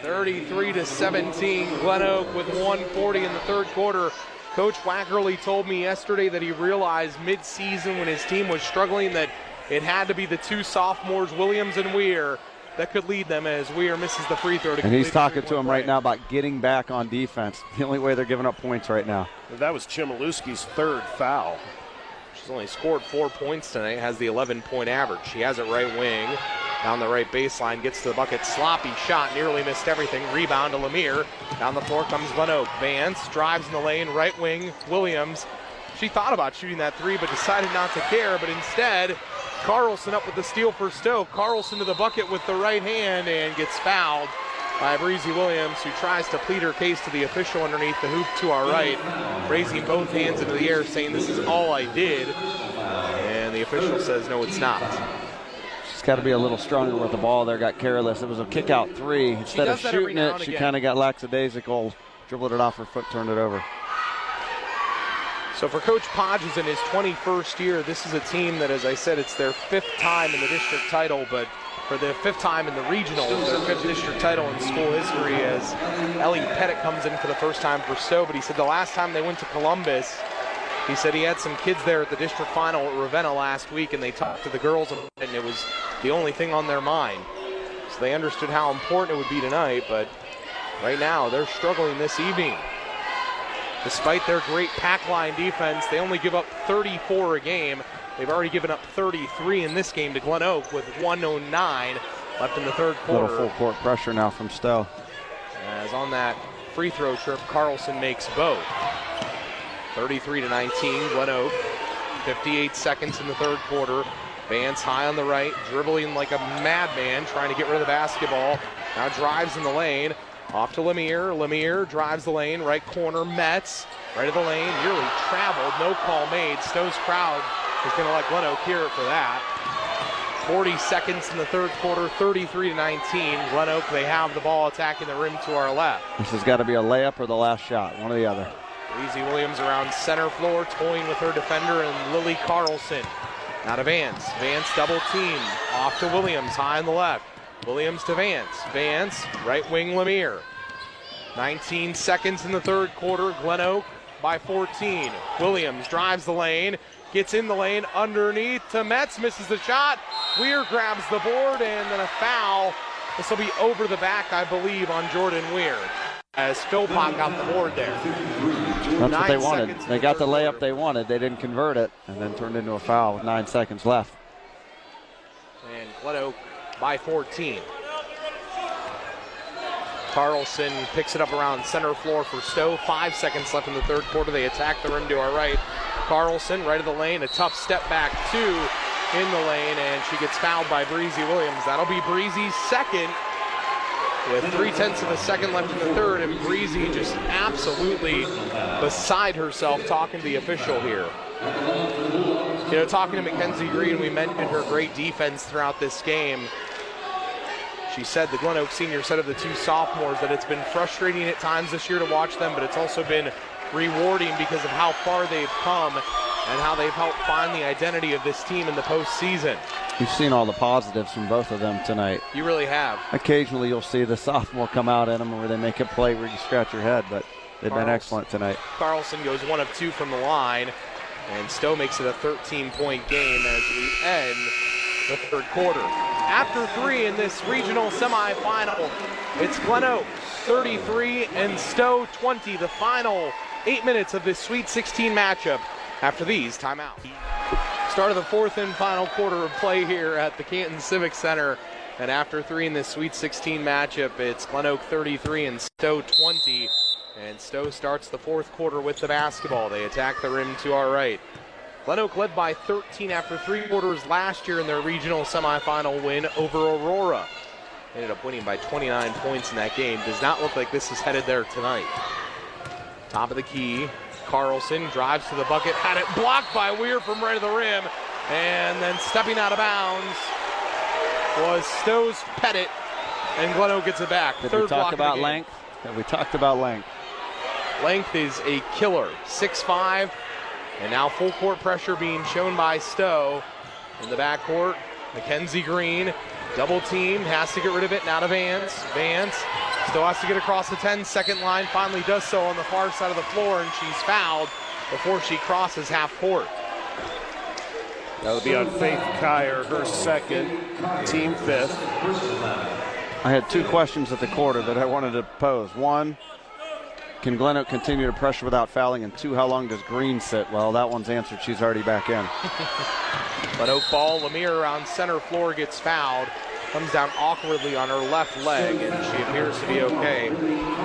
33-17, Glenoak with 1:40 in the third quarter. Coach Wackerly told me yesterday that he realized mid-season when his team was struggling that it had to be the two sophomores, Williams and Weir, that could lead them as Weir misses the free throw. And he's talking to him right now about getting back on defense. The only way they're giving up points right now. That was Chmielewski's third foul. She's only scored 4 points tonight, has the 11-point average. She has it right wing, down the right baseline, gets to the bucket, sloppy shot, nearly missed everything. Rebound to Lemire. Down the floor comes Glenoak. Vance drives in the lane, right wing, Williams. She thought about shooting that three, but decided not to care, but instead, Carlson up with the steal for Stow. Carlson to the bucket with the right hand and gets fouled by Breezy Williams, who tries to plead her case to the official underneath the hoop to our right, raising both hands into the air, saying, "This is all I did." And the official says, "No, it's not." She's got to be a little stronger with the ball there, got careless. It was a kick-out three. Instead of shooting it, she kind of got lackadaisical, dribbled it off her foot, turned it over. So for Coach Podges in his 21st year, this is a team that, as I said, it's their 5th time in the district title, but for the 5th time in the regional, their 5th district title in school history, as Ellie Pettit comes in for the first time for Stow. But he said the last time they went to Columbus, he said he had some kids there at the district final at Ravenna last week, and they talked to the girls, and it was the only thing on their mind. So they understood how important it would be tonight, but right now they're struggling this evening. Despite their great pack line defense, they only give up 34 a game. They've already given up 33 in this game to Glenoak with 1:09 left in the third quarter. Little full court pressure now from Stow. As on that free throw trip, Carlson makes both. 33-19, Glenoak. 58 seconds in the third quarter. Vance high on the right, dribbling like a madman, trying to get rid of the basketball. Now drives in the lane. Off to Lemire. Lemire drives the lane, right corner, Metz. Right of the lane, nearly traveled, no call made. Stow's crowd is going to let Glenoak hear it for that. 40 seconds in the third quarter, 33-19. Glenoak, they have the ball attacking the rim to our left. This has got to be a layup or the last shot, one or the other. Breezy Williams around center floor, toying with her defender, and Lily Carlson. Now to Vance. Vance double team. Off to Williams, high on the left. Williams to Vance. Vance, right wing Lemire. 19 seconds in the third quarter. Glenoak by 14. Williams drives the lane, gets in the lane underneath to Metz, misses the shot. Weir grabs the board, and then a foul. This will be over the back, I believe, on Jordan Weir, as Philpott got the board there. That's what they wanted. They got the layup they wanted. They didn't convert it, and then turned into a foul with 9 seconds left. And Glenoak by 14. Carlson picks it up around center floor for Stow. 5 seconds left in the third quarter. They attack the rim to our right. Carlson, right of the lane, a tough step back two in the lane, and she gets fouled by Breezy Williams. That'll be Breezy's second. with 3/10 of a second left in the third, and Breezy just absolutely beside herself talking to the official here. You know, talking to Mackenzie Green, we mentioned her great defense throughout this game. She said, the Glenoak senior said of the two sophomores, that it's been frustrating at times this year to watch them, but it's also been rewarding because of how far they've come and how they've helped find the identity of this team in the postseason. You've seen all the positives from both of them tonight. You really have. Occasionally you'll see the sophomore come out in them where they make a play where you scratch your head, but they've been excellent tonight. Carlson goes 1 of 2 from the line, and Stow makes it a 13-point game as we end the third quarter. After 3 in this regional semifinal, it's Glenoak 33 and Stow 20, the final 8 minutes of this Sweet 16 matchup after these timeouts. Start of the fourth and final quarter of play here at the Canton Civic Center. And after 3 in this Sweet 16 matchup, it's Glenoak 33 and Stow 20. And Stow starts the fourth quarter with the basketball. They attack the rim to our right. Glenoak led by 13 after 3 quarters last year in their regional semifinal win over Aurora. Ended up winning by 29 points in that game. Does not look like this is headed there tonight. Top of the key, Carlson drives to the bucket, had it blocked by Weir from right of the rim, and then stepping out of bounds was Stow's Pettit, and Glenoak gets it back. Did we talk about length? We talked about length. Length is a killer, 6'5", and now full court pressure being shown by Stow. In the backcourt, Mackenzie Green, double team, has to get rid of it, now to Vance. Vance still has to get across the 10-second line, finally does so on the far side of the floor, and she's fouled before she crosses half court. That'll be on Faith Kyer, her second, team 5th. I had 2 questions at the quarter that I wanted to pose. 1, can Glenoak continue to pressure without fouling? And 2, how long does Green sit? Well, that one's answered. She's already back in. Glenoak ball, Lemire around center floor gets fouled. Comes down awkwardly on her left leg, and she appears to be okay.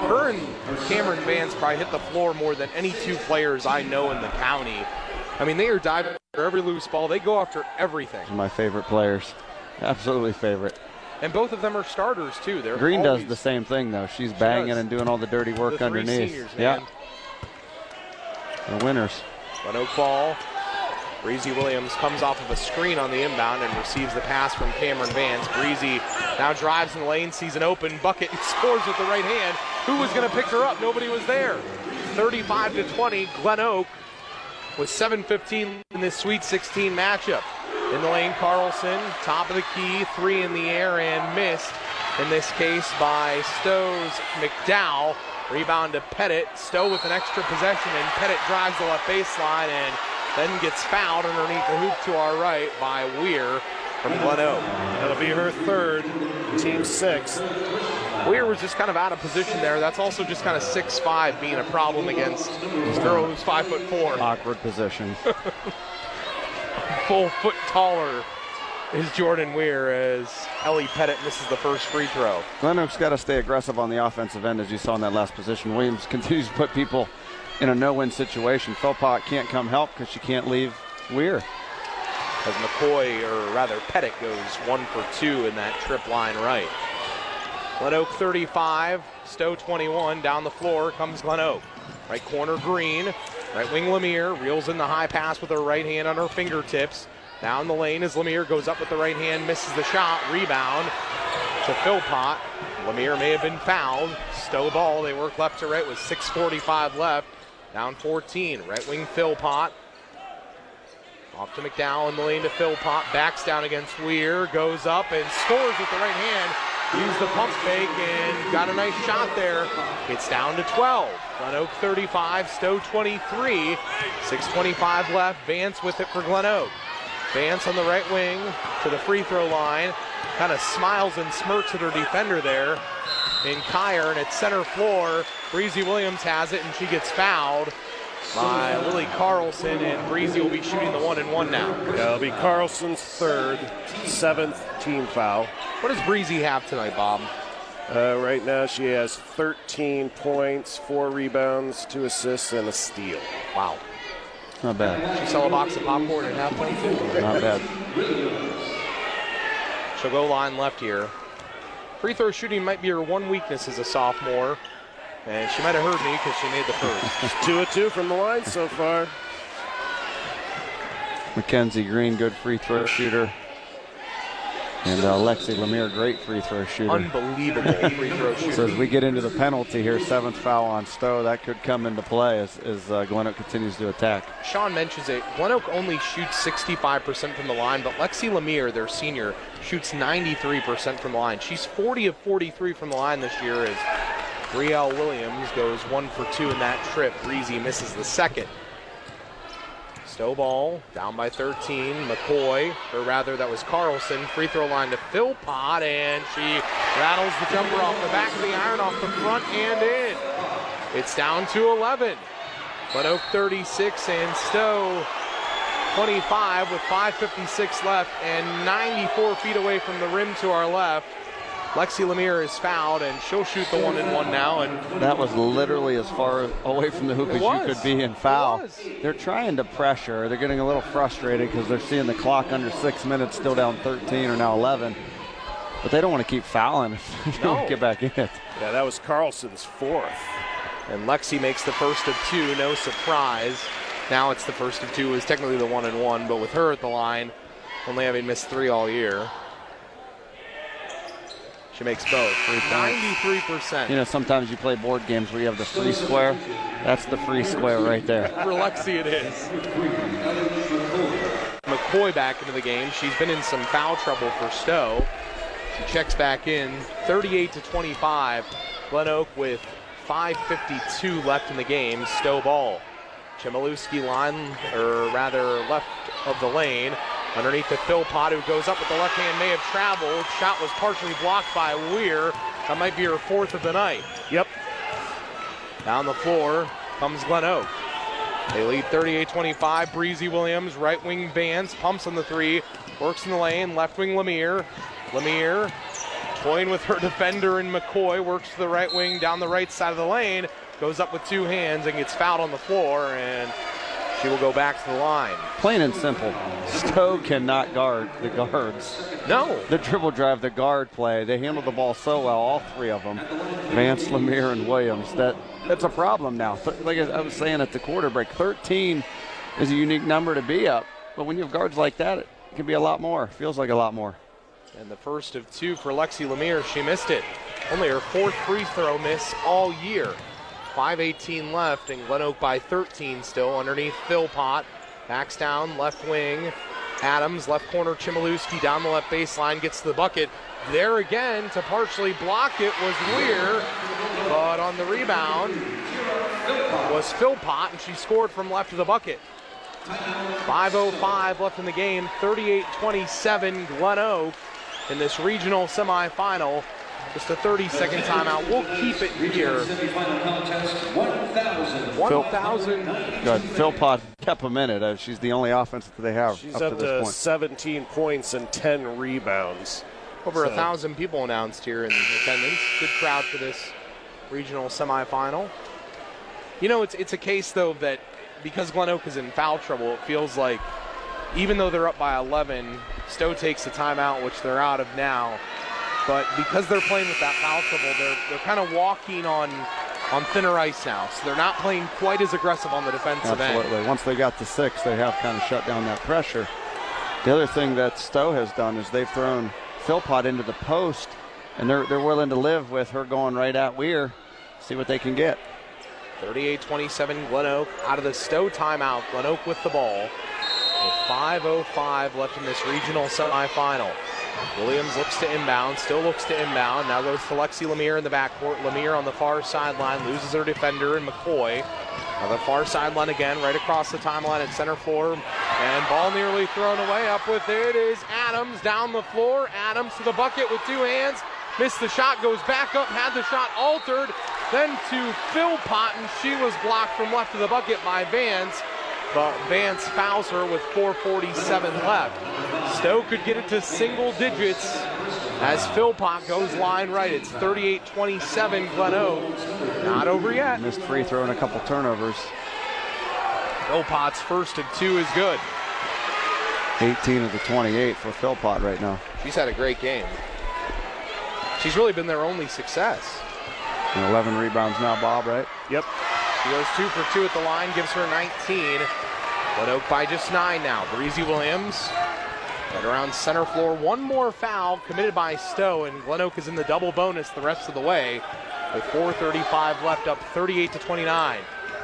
Her and Cameron Vance probably hit the floor more than any 2 players I know in the county. I mean, they are diving for every loose ball. They go after everything. My favorite players. Absolutely favorite. And both of them are starters, too. Green does the same thing, though. She's banging and doing all the dirty work underneath. Seniors, yeah. The winners. Glenoak ball. Breezy Williams comes off of a screen on the inbound and receives the pass from Cameron Vance. Breezy now drives in the lane, sees an open bucket, and scores with the right hand. Who was going to pick her up? Nobody was there. 35-20, Glenoak with 7:15 in this Sweet 16 matchup. In the lane, Carlson, top of the key, 3 in the air and missed. In this case by Stow's McDowell. Rebound to Pettit. Stow with an extra possession, and Pettit drives the left baseline and then gets fouled underneath the hoop to our right by Weir from Glenoak. That'll be her 3rd, team 6th. Weir was just kind of out of position there. That's also just kind of 6'5", being a problem against this girl who's 5'4". Awkward position. Full foot taller is Jordan Weir as Ellie Pettit misses the first free throw. Glenoak's got to stay aggressive on the offensive end, as you saw in that last position. Williams continues to put people in a no-win situation. Philpott can't come help because she can't leave Weir. As McCoy, or rather Pettit, goes 1 for 2 in that trip line right. Glenoak 35, Stow 21. Down the floor comes Glenoak. Right corner Green, right wing Lemire, reels in the high pass with her right hand on her fingertips. Down the lane as Lemire goes up with the right hand, misses the shot, rebound to Philpott. Lemire may have been fouled. Stow ball, they work left to right with 6:45 left. Down 14, right wing Philpott. Off to McDowell in the lane to Philpott, backs down against Weir, goes up and scores with the right hand. Used the pump fake and got a nice shot there. It's down to 12. Glenoak 35, Stow 23. 6:25 left, Vance with it for Glenoak. Vance on the right wing to the free throw line. Kind of smiles and smirks at her defender there in Kyer, and at center floor, Breezy Williams has it, and she gets fouled by Lily Carlson, and Breezy will be shooting the 1-and-1 now. Yeah, it'll be Carlson's 3rd, 7th team foul. What does Breezy have tonight, Bob? Right now she has 13 points, 4 rebounds, 2 assists, and a steal. Wow. Not bad. She sell a box of popcorn at halftime too. Not bad. She'll go line left here. Free throw shooting might be her one weakness as a sophomore. And she might have heard me because she made the first. 2 of 2 from the line so far. Mackenzie Green, good free throw shooter. And Lexi Lemire, great free throw shooter. Unbelievable free throw shooter. So as we get into the penalty here, 7th foul on Stow, that could come into play as Glenoak continues to attack. Sean mentions it. Glenoak only shoots 65% from the line, but Lexi Lemire, their senior, shoots 93% from the line. She's 40 of 43 from the line this year as Brielle Williams goes 1 for 2 in that trip. Breezy misses the second. Stow ball, down by 13. McCoy, or rather that was Carlson. Free throw line to Philpott, and she rattles the jumper off the back of the iron, off the front and in. It's down to 11. Glenoak 36 and Stow 25 with 5:56 left and 94 feet away from the rim to our left. Lexi Lemire is fouled, and she'll shoot the 1-and-1 now. And that was literally as far away from the hoop as you could be in foul. They're trying to pressure. They're getting a little frustrated because they're seeing the clock under 6 minutes, still down 13 or now 11. But they don't want to keep fouling if they don't get back in it. Yeah, that was Carlson's 4th. And Lexi makes the first of 2, no surprise. Now it's the first of 2, is technically the 1-and-1, but with her at the line, only having missed 3 all year. She makes both. 93%. You know, sometimes you play board games where you have the free square. That's the free square right there. For Lexi it is. McCoy back into the game. She's been in some foul trouble for Stow. She checks back in, 38-25. Glenoak with 5:52 left in the game. Stow ball. Chmielewski line, or rather left of the lane. Underneath to Philpott, who goes up with the left hand, may have traveled. Shot was partially blocked by Weir. That might be her 4th of the night. Yep. Down the floor comes Glenoak. They lead 38-25. Breezy Williams, right wing Vance, pumps on the 3, works in the lane, left wing Lemire. Lemire toying with her defender in McCoy, works to the right wing down the right side of the lane, goes up with 2 hands and gets fouled on the floor, and she will go back to the line. Plain and simple, Stow cannot guard the guards. No. The dribble drive, the guard play, they handle the ball so well, all 3 of them. Vance, Lemire, and Williams. That's a problem now. Like I was saying at the quarter break, 13 is a unique number to be up, but when you have guards like that, it can be a lot more. Feels like a lot more. And the first of 2 for Lexi Lemire. She missed it. Only her 4th free throw miss all year. 5:18 left, and Glenoak by 13 still. Underneath Philpott, backs down, left wing. Adams, left corner, Chmielewski down the left baseline, gets to the bucket. There again to partially block it was Weir, but on the rebound was Philpott, and she scored from left of the bucket. 5:05 left in the game, 38-27 Glenoak in this regional semifinal. Just a 30-second timeout. We'll keep it here. 1,000. Good. Philpott kept them in it. She's the only offense that they have. She's up up to this point. 17 points and 10 rebounds. Over 1,000 people announced here in attendance. Good crowd for this regional semifinal. You know, it's a case, though, that because Glenoak is in foul trouble, it feels like even though they're up by 11, Stow takes a timeout, which they're out of now. But because they're playing with that foul trouble, they're kind of walking on thinner ice now. So they're not playing quite as aggressive on the defensive end. Absolutely. Once they got to 6, they have kind of shut down that pressure. The other thing that Stow has done is they've thrown Philpott into the post, and they're willing to live with her going right at Weir, see what they can get. 38-27 Glenoak out of the Stow timeout. Glenoak with the ball with 5:05 left in this regional semifinal. Williams looks to inbound, still looks to inbound. Now goes to Lexi Lemire in the backcourt. Lemire on the far sideline, loses her defender in McCoy. Now the far sideline again, right across the timeline at center floor. And ball nearly thrown away. Up with it is Adams down the floor. Adams to the bucket with 2 hands. Missed the shot, goes back up, had the shot altered. Then to Philpott, and she was blocked from left of the bucket by Vance. But Vance fouls her with 4:47 left. Stow could get it to single digits as Philpott goes line right. It's 38-27 Glenoak. Not over yet. Missed free throw and a couple turnovers. Philpott's first of 2 is good. 18 of the 28 for Philpott right now. She's had a great game. She's really been their only success. And 11 rebounds now, Bob, right? Yep. She goes 2 for 2 at the line, gives her 19. Glenoak by just 9 now. Breezy Williams right around center floor. One more foul committed by Stow, and Glenoak is in the double bonus the rest of the way with 4:35 left, up 38-29.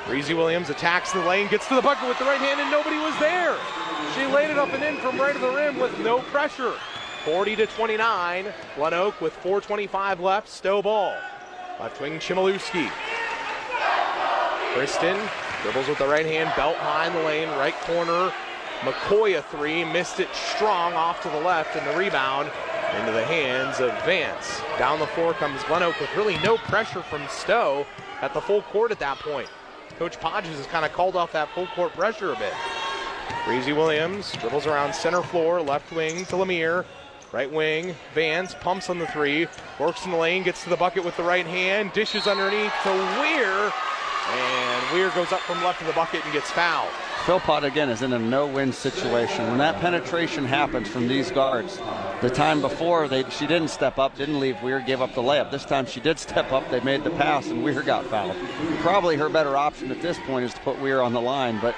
Breezy Williams attacks the lane, gets to the bucket with the right hand, and nobody was there. She laid it up and in from right of the rim with no pressure. 40-29. Glenoak with 4:25 left. Stow ball. Left wing Chmielewski. Kristen dribbles with the right hand, belt high in the lane, right corner. McCoy a 3, missed it strong off to the left, and the rebound into the hands of Vance. Down the floor comes Glenoak with really no pressure from Stow at the full court at that point. Coach Podges has kind of called off that full court pressure a bit. Breezy Williams dribbles around center floor, left wing to Lemire. Right wing, Vance pumps on the 3, works in the lane, gets to the bucket with the right hand, dishes underneath to Weir, and Weir goes up from left of the bucket and gets fouled. Philpott again is in a no-win situation. When that penetration happens from these guards, the time before she didn't step up, didn't leave Weir, gave up the layup. This time she did step up, they made the pass, and Weir got fouled. Probably her better option at this point is to put Weir on the line, but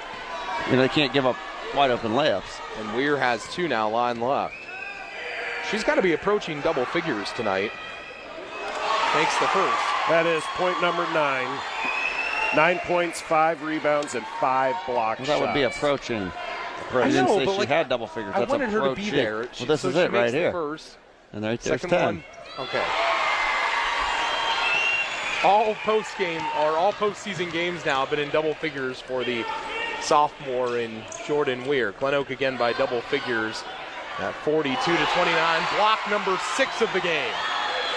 they can't give up wide open layups. And Weir has 2 now, line left. She's got to be approaching double figures tonight. Makes the first. That is point number 9. 9 points, 5 rebounds, and 5 block shots. Well, that would be approaching. I didn't say she had double figures. I That's wanted her to be approaching. there. Well, this is it right here. First. And there's Second 10. one. Okay. All postseason games now have been in double figures for the sophomore in Jordan Weir. Glenoak again by double figures at 42-29. Block number 6 of the game.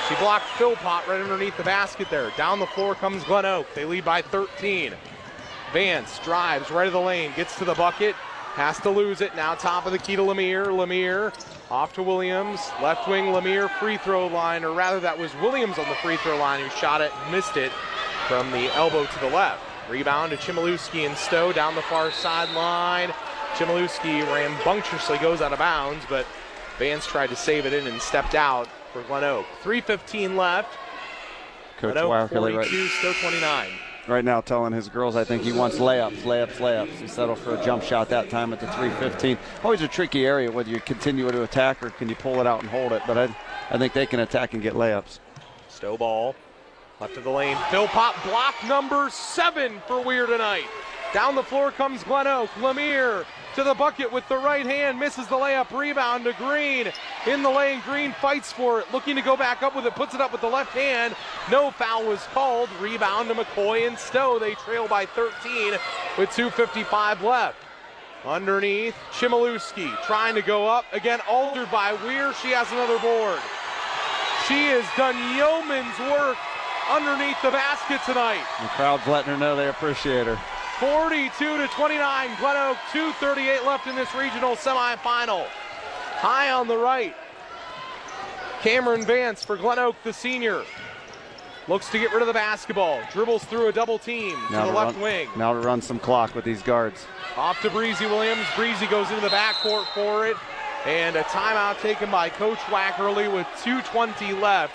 She blocked Philpott right underneath the basket there. Down the floor comes Glenoak. They lead by 13. Vance drives right of the lane, gets to the bucket, has to lose it. Now top of the key to Lemire. Lemire off to Williams. Left wing Lemire free throw line, or rather that was Williams on the free throw line who shot it and missed it from the elbow to the left. Rebound to Chmielewski and Stow down the far sideline. Chmielewski rambunctiously goes out of bounds, but Vance tried to save it in and stepped out for Glenoak. 3:15 left. Coach Glenoak Wackerly 42, Stow 29. right now telling his girls, I think he wants layups. He settled for a jump shot that time at the 3:15. Always a tricky area whether you continue to attack or can you pull it out and hold it, but I think they can attack and get layups. Stow ball, left of the lane. Philpott block number 7 for Weir tonight. Down the floor comes Glenoak. Lemire to the bucket with the right hand, misses the layup. Rebound to Green. In the lane, Green fights for it, looking to go back up with it, puts it up with the left hand. No foul was called. Rebound to McCoy and Stow. They trail by 13 with 2:55 left. Underneath, Chmielewski trying to go up. Again, altered by Weir. She has another board. She has done yeoman's work underneath the basket tonight. The crowd's letting her know they appreciate her. 42-29, Glenoak, 2:38 left in this regional semifinal. High on the right, Cameron Vance for Glenoak, the senior. Looks to get rid of the basketball, dribbles through a double team to the left wing. Now to run some clock with these guards. Off to Breezy Williams. Breezy goes into the backcourt for it. And a timeout taken by Coach Wackerly with 2:20 left.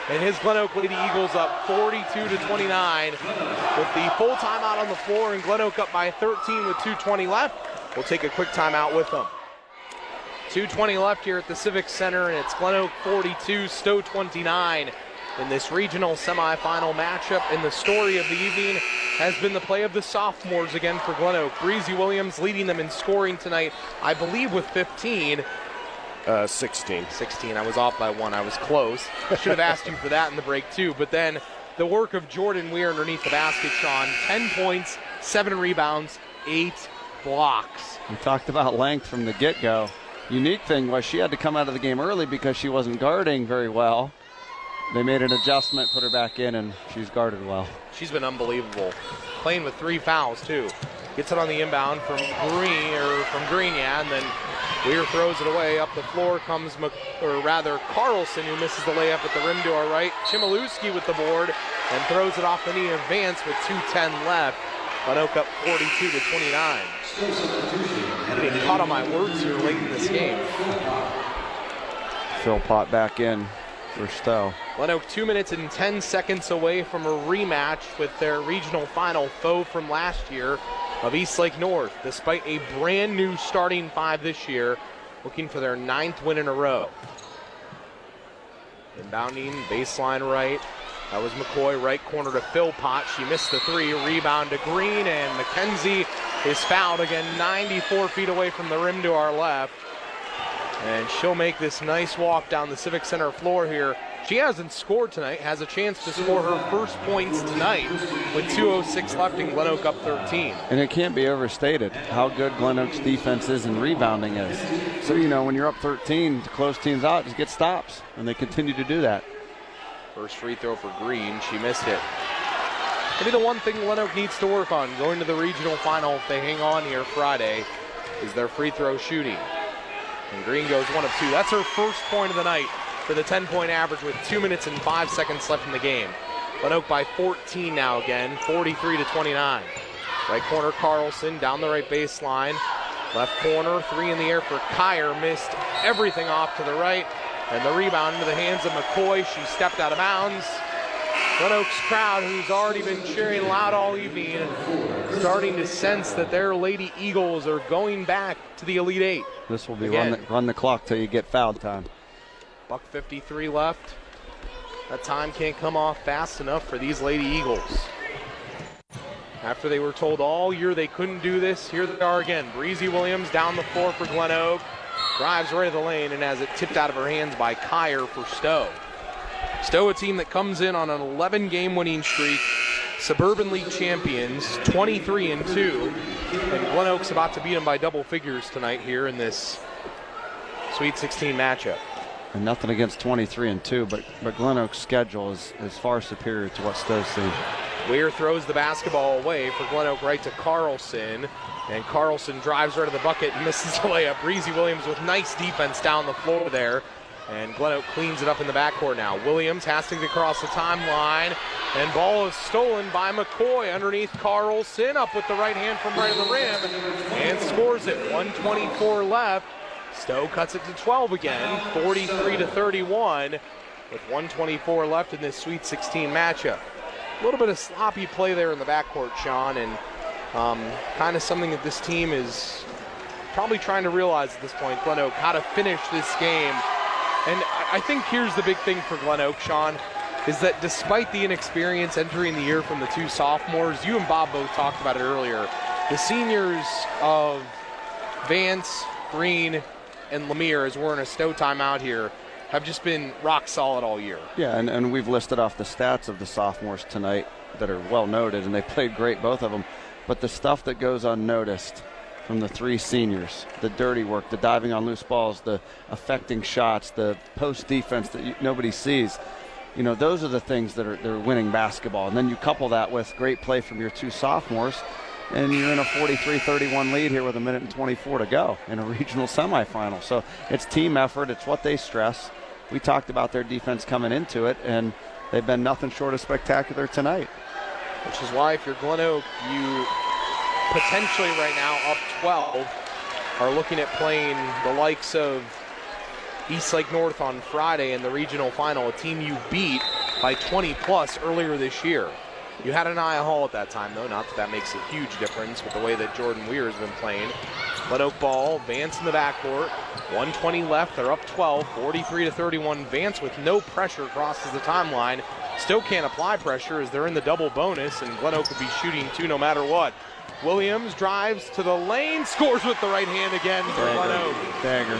And his Glenoak Lady Eagles up 42-29 with the full timeout on the floor, and Glenoak up by 13 with 2:20 left. We'll take a quick timeout with them. 2:20 left here at the Civic Center, and it's Glenoak 42, Stow 29 in this regional semifinal matchup. And the story of the evening has been the play of the sophomores again for Glenoak. Breezy Williams leading them in scoring tonight, I believe with 15. 16. 16. I was off by 1. I was close. I should have asked you for that in the break too. But then the work of Jordan Weir underneath the basket, Sean. 10 points, 7 rebounds, 8 blocks. We talked about length from the get-go. Unique thing was she had to come out of the game early because she wasn't guarding very well. They made an adjustment, put her back in, and she's guarded well. She's been unbelievable. Playing with 3 fouls too. Gets it on the inbound from Green, and then Weir throws it away. Up the floor comes, Carlson, who misses the layup at the rim to our right. Chmielewski with the board and throws it off the knee of Vance with 2:10 left. Glenoak up 42-29. I'm getting caught on my words here late in this game. Philpott back in. for Stow. Glenoak 2 minutes and 10 seconds away from a rematch with their regional final foe from last year of Eastlake North, despite a brand new starting five this year, looking for their 9th win in a row. Inbounding, baseline right. That was McCoy, right corner to Philpott. She missed the three, rebound to Green, and McKenzie is fouled again, 94 feet away from the rim to our left. And she'll make this nice walk down the Civic Center floor here. She hasn't scored tonight, has a chance to score her first points tonight with 2:06 left and Glenoak up 13. And it can't be overstated how good Glenoak's defense is and rebounding is. So, you know, when you're up 13 to close teams out, just get stops, and they continue to do that. First free throw for Green, she missed it. Maybe the one thing Glenoak needs to work on going to the regional final if they hang on here Friday is their free throw shooting. And Green goes 1 of 2. That's her first point of the night for the 10-point average with 2 minutes and 5 seconds left in the game. Glenoak by 14 now again, 43-29. Right corner Carlson, down the right baseline. Left corner, three in the air for Kyer, missed everything off to the right. And the rebound into the hands of McCoy. She stepped out of bounds. Glenoak's crowd, who's already been cheering loud all evening, starting to sense that their Lady Eagles are going back to the Elite Eight. This will be run the clock till you get foul time. $1:53 left. That time can't come off fast enough for these Lady Eagles. After they were told all year they couldn't do this, here they are again. Breezy Williams down the floor for Glenoak. Drives right to the lane and has it tipped out of her hands by Kyer for Stow. Stow, a team that comes in on an 11-game winning streak, Suburban League champions, 23-2, and Glenoak's about to beat them by double figures tonight here in this Sweet 16 matchup. And nothing against 23-2, but Glenoak's schedule is far superior to what Stow's seen. Weir throws the basketball away for Glenoak right to Carlson. And Carlson drives right to the bucket and misses the layup. Breezy Williams with nice defense down the floor there. And Glenoak cleans it up in the backcourt now. Williams has to get across the timeline. And ball is stolen by McCoy underneath Carlson. Up with the right hand from right of the rim. And scores it. 1:24 left. Stow cuts it to 12 again. 43-31 with 1:24 left in this Sweet 16 matchup. A little bit of sloppy play there in the backcourt, Sean, and kind of something that this team is probably trying to realize at this point, Glenoak, how to finish this game. And I think here's the big thing for Glenoak, Sean, is that despite the inexperience entering the year from the two sophomores, you and Bob both talked about it earlier, the seniors of Vance, Green, and Lemire, as we're in a Stow timeout here, have just been rock solid all year. Yeah, and we've listed off the stats of the sophomores tonight that are well noted, and they played great, both of them. But the stuff that goes unnoticed from the three seniors, the dirty work, the diving on loose balls, the affecting shots, the post defense that nobody sees, you know, those are the things that are winning basketball. And then you couple that with great play from your two sophomores, and you're in a 43-31 lead here with 1:24 to go in a regional semifinal. So it's team effort. It's what they stress. We talked about their defense coming into it, and they've been nothing short of spectacular tonight. Which is why if you're Glenoak, you potentially right now up 12 are looking at playing the likes of Eastlake North on Friday in the regional final, a team you beat by 20 plus earlier this year. You had Anaya Hall at that time, though. Not that that makes a huge difference with the way that Jordan Weir has been playing. Glenoak ball, Vance in the backcourt. 1:20 left. They're up 12, 43-31. Vance with no pressure crosses the timeline. Still can't apply pressure as they're in the double bonus, and Glenoak could be shooting two no matter what. Williams drives to the lane, scores with the right hand again for Glenoak. Dagger.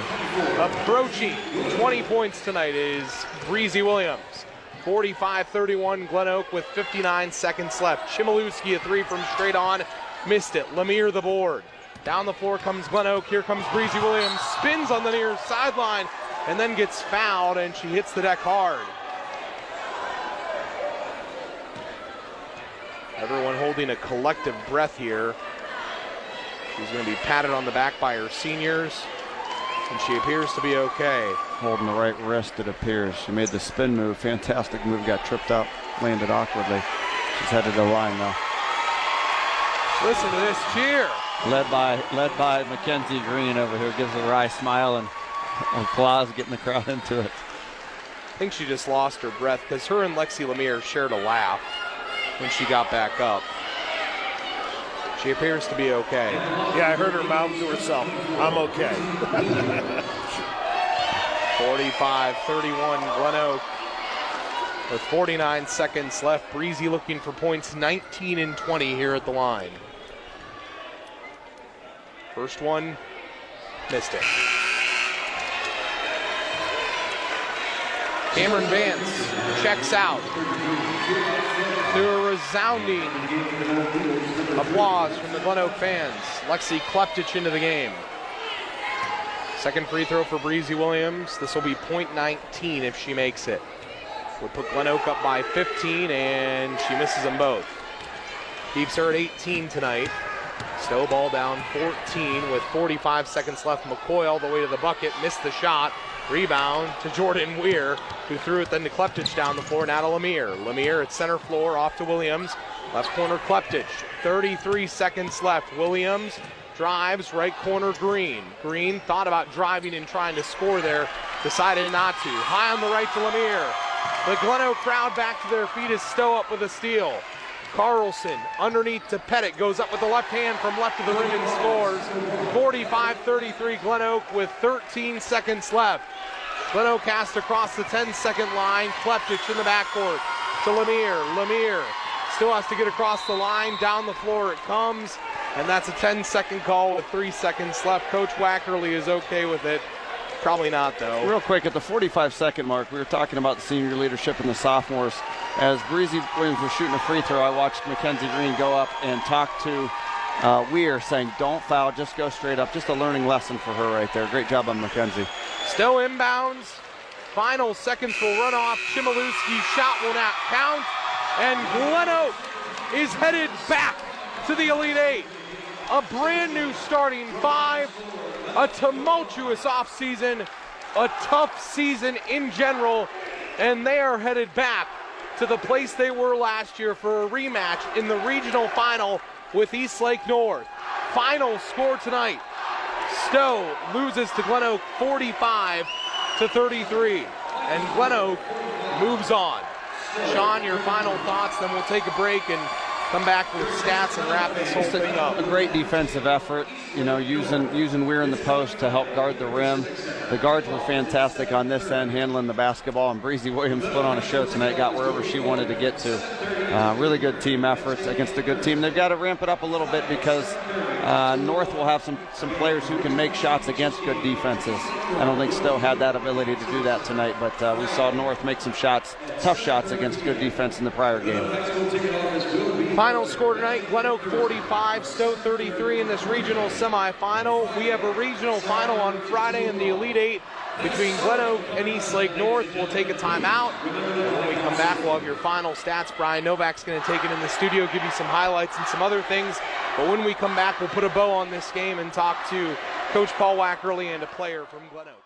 Approaching 20 points tonight is Breezy Williams. 45-31 Glenoak with 59 seconds left. Chmielewski a three from straight on, missed it. Lemire the board. Down the floor comes Glenoak. Here comes Breezy Williams. Spins on the near sideline and then gets fouled, and she hits the deck hard. Everyone holding a collective breath here. She's going to be patted on the back by her seniors, and she appears to be okay. Holding the right wrist, it appears. She made the spin move. Fantastic move. Got tripped up, landed awkwardly. She's headed to the line now. Listen to this cheer. Led by Mackenzie Green over here. Gives a wry smile and applause, getting the crowd into it. I think she just lost her breath because her and Lexi Lemire shared a laugh when she got back up. She appears to be okay. Yeah, I heard her mouth to herself, I'm okay. 45-31 Glenoak with 49 seconds left. Breezy looking for points 19 and 20 here at the line. First one, missed it. Cameron Vance checks out to a resounding applause from the Glenoak fans. Lexi Kleptich into the game. Second free throw for Breezy Williams. This will be point 19 if she makes it. We'll put Glenoak up by 15, and she misses them both. Keeps her at 18 tonight. Stow ball down 14 with 45 seconds left. McCoy all the way to the bucket, missed the shot. Rebound to Jordan Weir, who threw it then to Kleptich down the floor, now to Lemire. Lemire at center floor, off to Williams. Left corner Kleptich, 33 seconds left. Williams drives, right corner Green. Green thought about driving and trying to score there, decided not to. High on the right to Lemire. The Glenoak crowd back to their feet as Stow up with a steal. Carlson underneath to Pettit, goes up with the left hand from left of the rim and scores. 45-33 Glenoak with 13 seconds left. Glenoak cast across the 10-second line. Kleptich in the backcourt to Lemire. Lemire still has to get across the line. Down the floor it comes, and that's a 10-second call with 3 seconds left. Coach Wackerly is okay with it. Probably not, though. Real quick, at the 45-second mark, we were talking about the senior leadership and the sophomores. As Breezy Williams was shooting a free throw, I watched Mackenzie Green go up and talk to Weir, saying, don't foul, just go straight up. Just a learning lesson for her right there. Great job on Mackenzie. Stow inbounds. Final seconds will run off. Chmielewski's shot will not count. And Glenoak is headed back to the Elite Eight. A brand new starting five. A tumultuous offseason. A tough season in general. And they are headed back to the place they were last year for a rematch in the regional final with Eastlake North. Final score tonight. Stow loses to Glenoak 45-33. And Glenoak moves on. Sean, your final thoughts, then we'll take a break and come back with stats and wrap this whole thing up. A great defensive effort, you know, using Weir in the post to help guard the rim. The guards were fantastic on this end, handling the basketball, and Breezy Williams put on a show tonight, got wherever she wanted to get to. Really good team efforts against a good team. They've got to ramp it up a little bit because North will have some players who can make shots against good defenses. I don't think Stow had that ability to do that tonight, but we saw North make some shots, tough shots against good defense in the prior game. Final score tonight, Glenoak 45, Stow 33 in this regional semifinal. We have a regional final on Friday in the Elite Eight between Glenoak and Eastlake North. We'll take a timeout. When we come back, we'll have your final stats. Brian Novak's going to take it in the studio, give you some highlights and some other things. But when we come back, we'll put a bow on this game and talk to Coach Paul Wackerly and a player from Glenoak.